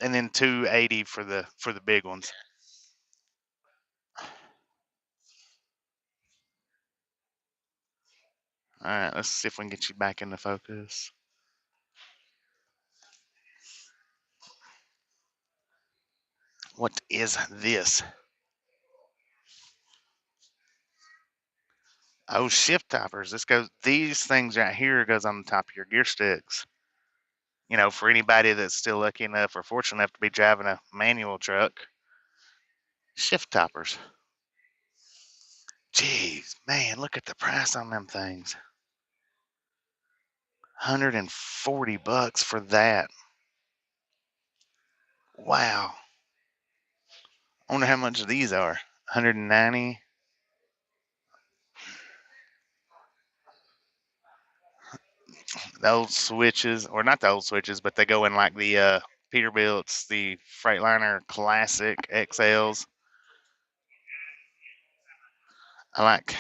and then $280 for the big ones. All right, let's see if we can get you back into focus. What is this? Oh, shift toppers. These things right here goes on the top of your gear sticks. You know, for anybody that's still lucky enough or fortunate enough to be driving a manual truck. Shift toppers. Jeez, man, look at the price on them things. $140 for that. Wow. I wonder how much these are. 190. The old switches, or not the old switches, but they go in like the Peterbilt's, the Freightliner Classic XLs. I like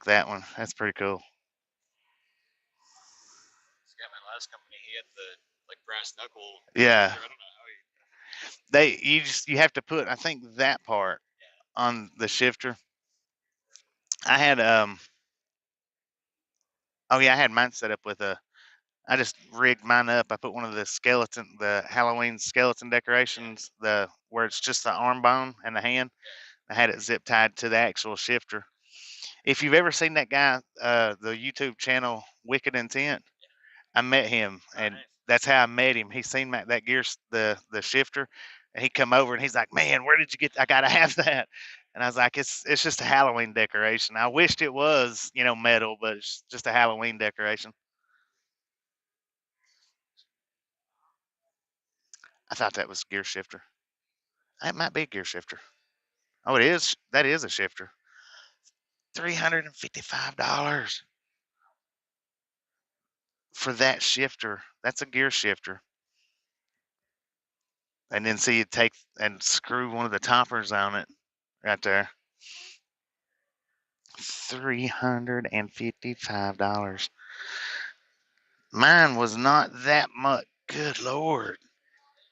that one. That's pretty cool. This guy, my last company, he had the like brass knuckle. Yeah. I don't know how he. You have to put, I think, that part on the shifter. I had I had mine set up with I just rigged mine up. I put one of the Halloween skeleton decorations, where it's just the arm bone and the hand. I had it zip tied to the actual shifter. If you've ever seen that guy, the YouTube channel Wicked Intent, I met him, and that's how I met him. He seen that the shifter, and he come over and he's like, "Man, where did you get? I gotta have that." And I was like, "It's just a Halloween decoration. I wished it was, metal, but it's just a Halloween decoration." I thought that was gear shifter. That might be a gear shifter. Oh, it is. That is a shifter. $355 for that shifter. That's a gear shifter. And then see you take and screw one of the toppers on it right there. $355. Mine was not that much. Good Lord.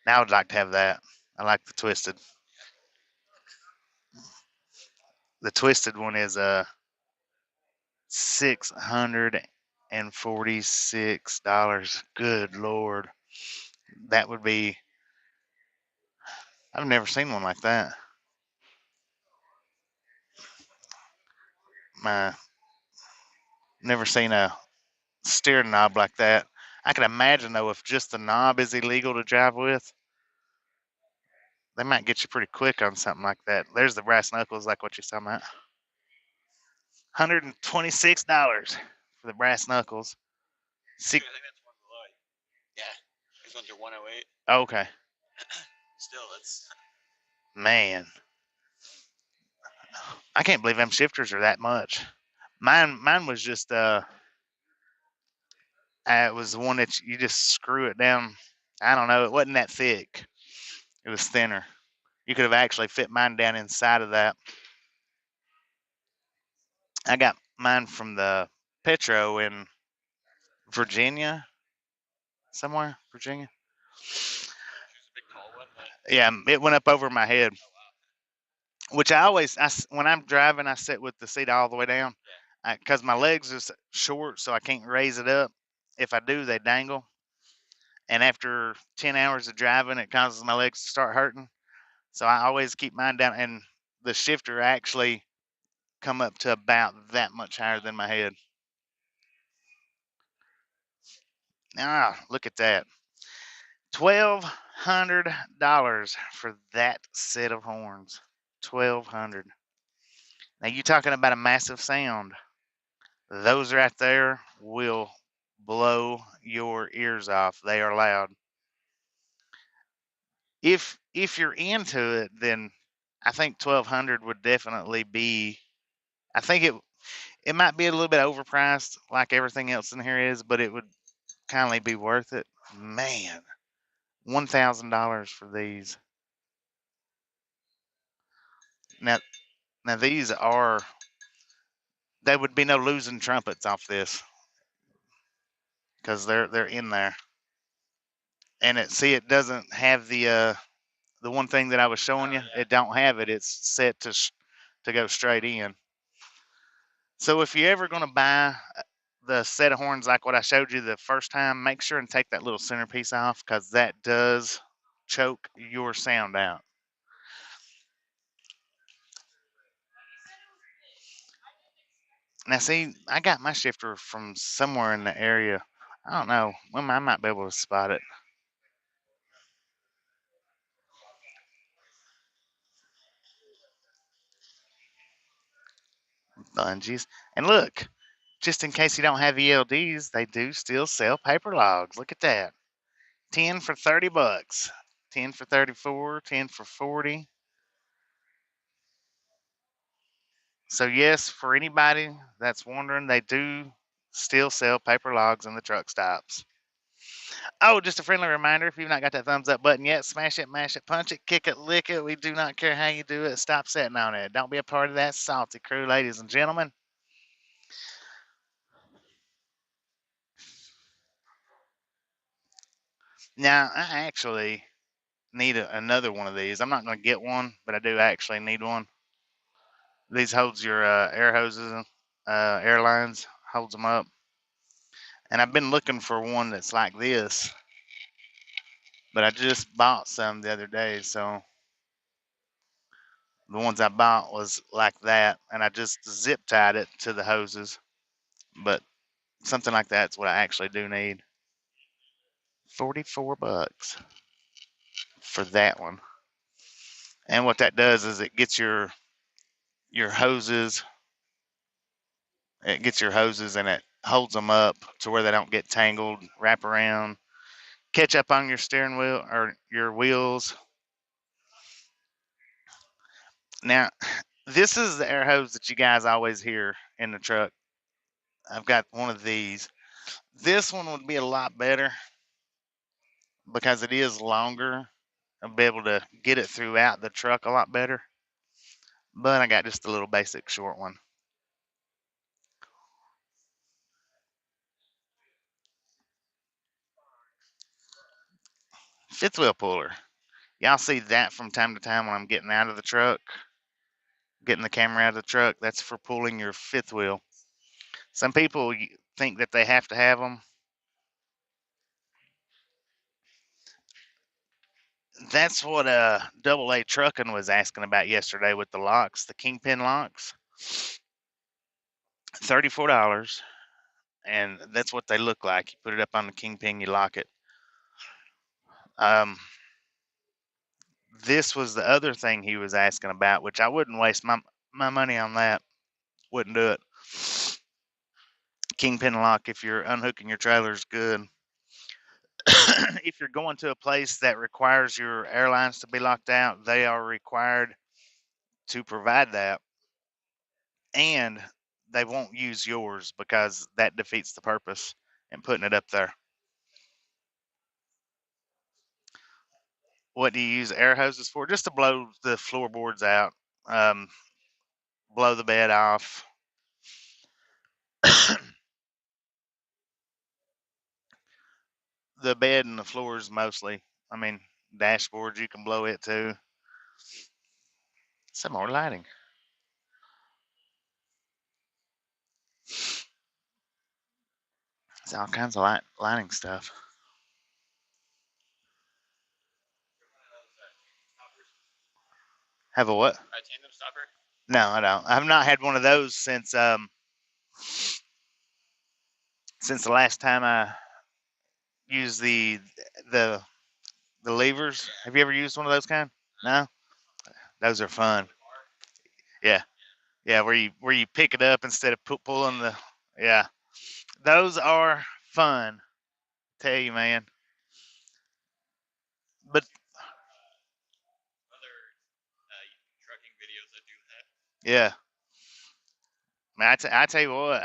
Now I would like to have that. I like the twisted. The twisted one is $646. Good Lord. That would be, I've never seen one like that. My Never seen a steering knob like that. I can imagine though, if just the knob is illegal to drive with, they might get you pretty quick on something like that. There's the brass knuckles, like what you're talking about. $126 for the brass knuckles. I think that's one below. Yeah, these ones are 108. Okay. Still, that's Man, I can't believe them shifters are that much. Mine was just it was the one that you just screw it down. I don't know. It wasn't that thick. It was thinner. You could have actually fit mine down inside of that. I got mine from the Petro in Virginia, somewhere, Virginia. choose a big tall one. Yeah, it went up over my head. Which when I'm driving, I sit with the seat all the way down, because my legs is short, so I can't raise it up. If I do, they dangle. And after 10 hours of driving, it causes my legs to start hurting. So I always keep mine down, and the shifter actually come up to about that much higher than my head. Ah, look at that. $1,200 for that set of horns. $1,200. Now you talking about a massive sound. Those right there will blow your ears off. They are loud. If you're into it, then I think 1,200 would definitely be. I think it might be a little bit overpriced, like everything else in here is, but it would kindly be worth it. Man, $1,000 for these. Now Now there would be no losing trumpets off this because they're in there, and it doesn't have the one thing that I was showing you. It don't have it. It's set to go straight in. So if you're ever going to buy the set of horns like what I showed you the first time, make sure and take that little centerpiece off because that does choke your sound out. Now, see, I got my shifter from somewhere in the area. I don't know. Well, I might be able to spot it. Lunges. And look, just in case you don't have ELDs, they do still sell paper logs. Look at that. 10 for $30. 10 for 34, 10 for 40. So yes, for anybody that's wondering, they do still sell paper logs in the truck stops. Oh, just a friendly reminder, if you've not got that thumbs up button yet, smash it, mash it, punch it, kick it, lick it. We do not care how you do it. Stop sitting on it. Don't be a part of that salty crew, ladies and gentlemen. Now, I actually need another one of these. I'm not going to get one, but I do actually need one. These holds your air hoses, airlines, holds them up. And I've been looking for one that's like this, but I just bought some the other day, so the ones I bought was like that, and I just zip tied it to the hoses. But something like that's what I actually do need. $44 for that one. And what that does is it gets your hoses. It gets your hoses and it holds them up to where they don't get tangled, wrap around, catch up on your steering wheel or your wheels. Now, this is the air hose that you guys always hear in the truck. I've got one of these. This one would be a lot better because it is longer. I'll be able to get it throughout the truck a lot better. But I got just a little basic short one. Fifth wheel puller. Y'all see that from time to time when I'm getting out of the truck, getting the camera out of the truck. That's for pulling your fifth wheel. Some people think that they have to have them. That's what Double A Trucking was asking about yesterday with the locks, the kingpin locks. $34, and that's what they look like. You put it up on the kingpin, you lock it. This was the other thing he was asking about, which I wouldn't waste my money on that. Wouldn't do it. Kingpin lock if you're unhooking your trailer is good. If you're going to a place that requires your airlines to be locked out, they are required to provide that, and they won't use yours because that defeats the purpose in putting it up there. What do you use air hoses for? Just to blow the floorboards out, blow the bed off. The bed and the floors mostly. I mean, dashboards, you can blow it too. Some more lighting. There's all kinds of lighting stuff. Have a what? A tandem stopper? No, I don't. I've not had one of those since the last time I used the levers. Have you ever used one of those kind? No, those are fun. Yeah, yeah, where you pick it up instead of pulling the. Yeah, those are fun. Tell you, man. But Other trucking videos that do that. yeah, man, I tell you what,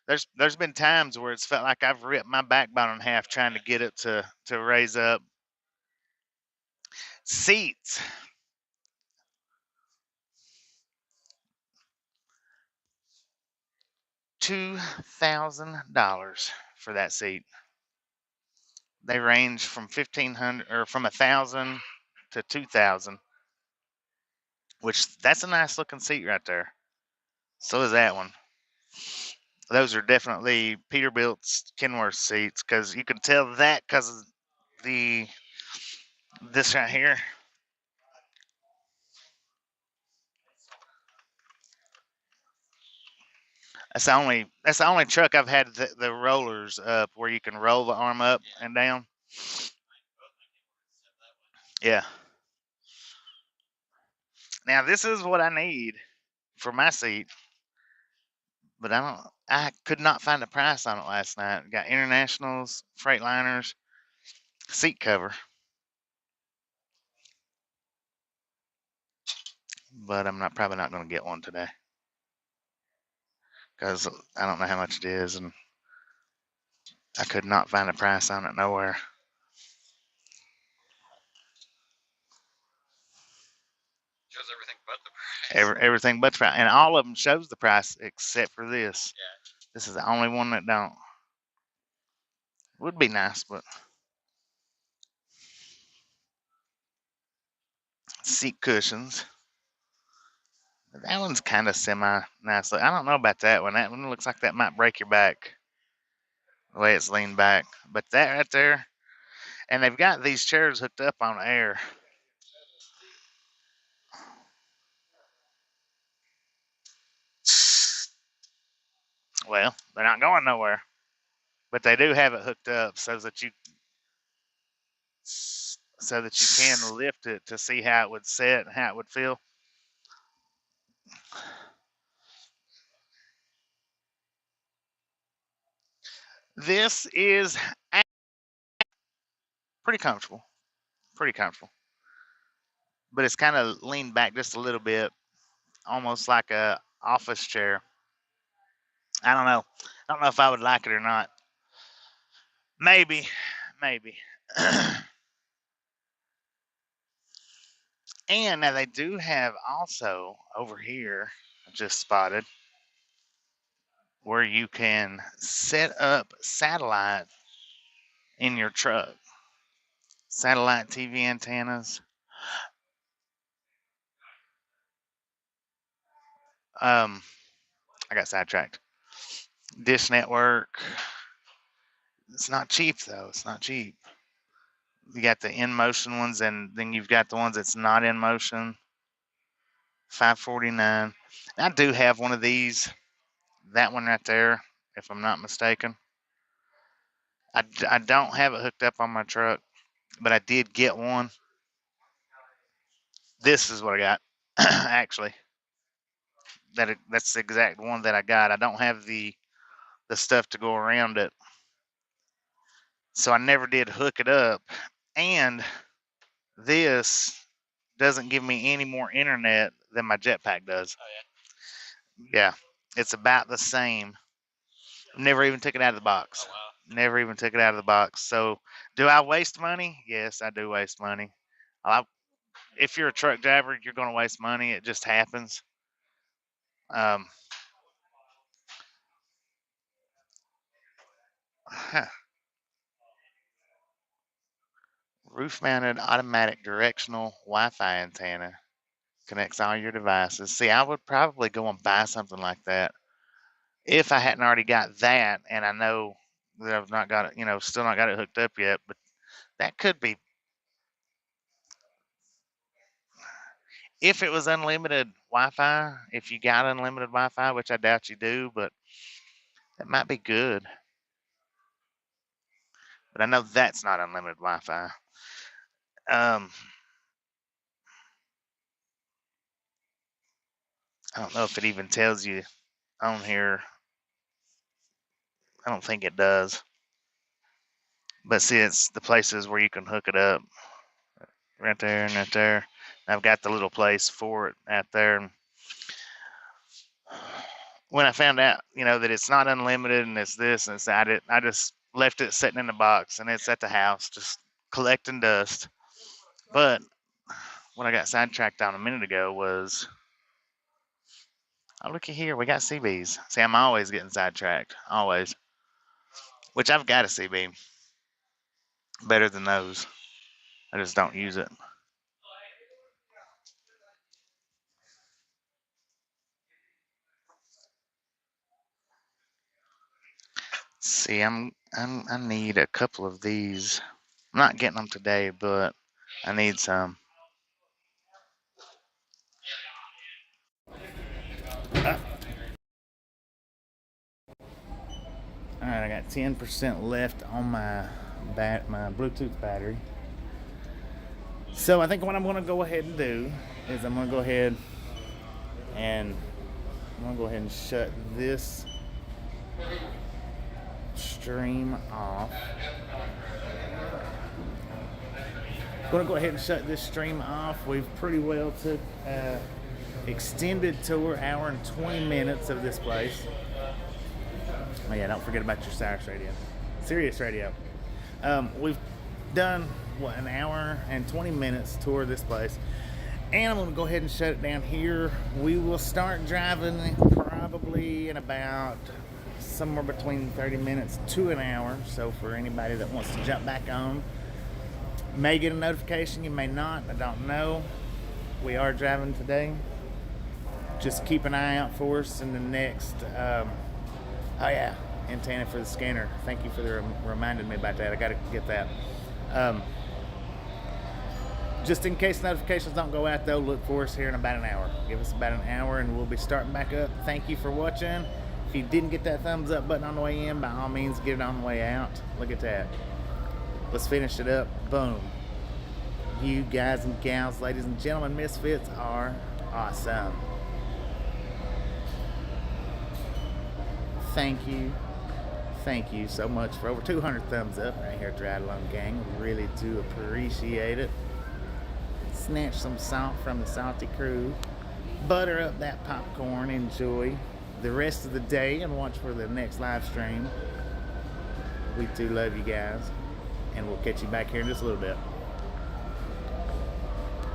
there's been times where it's felt like I've ripped my backbone in half trying to get it to raise up. Seats. $2,000 for that seat. They range from 1,500 or from 1,000 to 2,000, which that's a nice looking seat right there. So is that one. Those are definitely Peterbilt's Kenworth seats because you can tell that because of this right here. That's the only truck I've had the rollers up where you can roll the arm up and down. Yeah. Now this is what I need for my seat, but I could not find a price on it last night. Got Internationals, Freightliners, seat cover. But I'm probably not going to get one today because I don't know how much it is, and I could not find a price on it nowhere. Shows everything but the price. Everything but the price, and all of them shows the price except for this. Yeah. This is the only one that don't. Would be nice, but seat cushions. That one's kind of semi nice. I don't know about that one. That one looks like that might break your back the way it's leaned back. But that right there, and they've got these chairs hooked up on air. Well, they're not going nowhere, but they do have it hooked up so that you can lift it to see how it would set and how it would feel. This is pretty comfortable, but it's kind of leaned back just a little bit, almost like a office chair. I don't know. I don't know if I would like it or not. Maybe. And now they do have also over here, I just spotted, where you can set up satellite in your truck. Satellite TV antennas. I got sidetracked. Dish Network. It's not cheap though. It's not cheap. You got the in motion ones, and then you've got the ones that's not in motion. $549. I do have one of these. That one right there, if I'm not mistaken. I don't have it hooked up on my truck, but I did get one. This is what I got, actually. That's the exact one that I got. I don't have the stuff to go around it, so I never did hook it up. And this doesn't give me any more internet than my jetpack does. Oh yeah. Yeah, it's about the same. Never even took it out of the box. Oh wow. Never even took it out of the box. So, do I waste money? Yes, I do waste money. If you're a truck driver, you're going to waste money. It just happens. Um, huh. Roof-mounted automatic directional Wi-Fi antenna connects all your devices. See, I would probably go and buy something like that if I hadn't already got that, and I know that I've not got it, still not got it hooked up yet. But that could be, if it was unlimited Wi-Fi, if you got unlimited Wi-Fi, which I doubt you do, but it might be good. But I know that's not unlimited Wi-Fi. I don't know if it even tells you on here. I don't think it does. But see, it's the places where you can hook it up. Right there and right there. I've got the little place for it out there. When I found out, that it's not unlimited and it's this and it's that, I just left it sitting in the box, and it's at the house just collecting dust. But what I got sidetracked on a minute ago was Oh, looky here. We got CBs. See, I'm always getting sidetracked. Always. Which I've got a CB. Better than those. I just don't use it. See, I need a couple of these. I'm not getting them today, but I need some. All right, I got 10% left on my Bluetooth battery. So I think what I'm going to go ahead and do is I'm going to go ahead and shut this stream off. I'm going to go ahead and shut this stream off. We've pretty well took extended tour, hour and 20 minutes of this place. Oh yeah, don't forget about your Sirius radio. We've done an hour and 20 minutes tour of this place, and I'm going to go ahead and shut it down here. We will start driving probably in about somewhere between 30 minutes to an hour. So for anybody that wants to jump back on, may get a notification, you may not, I don't know. We are driving today. Just keep an eye out for us in the next oh yeah, antenna for the scanner. Thank you for reminding me about that. I got to get that. Just in case notifications don't go out though, look for us here in about an hour. Give us about an hour and we'll be starting back up. Thank you for watching. If you didn't get that thumbs up button on the way in, by all means get it on the way out. Look at that. Let's finish it up. Boom. You guys and gals, ladies and gentlemen, misfits are awesome. Thank you so much for over 200 thumbs up right here at the Ride Along Gang. We really do appreciate it. Snatch some salt from the salty crew. Butter up that popcorn. Enjoy the rest of the day and watch for the next live stream. We do love you guys, and we'll catch you back here in just a little bit.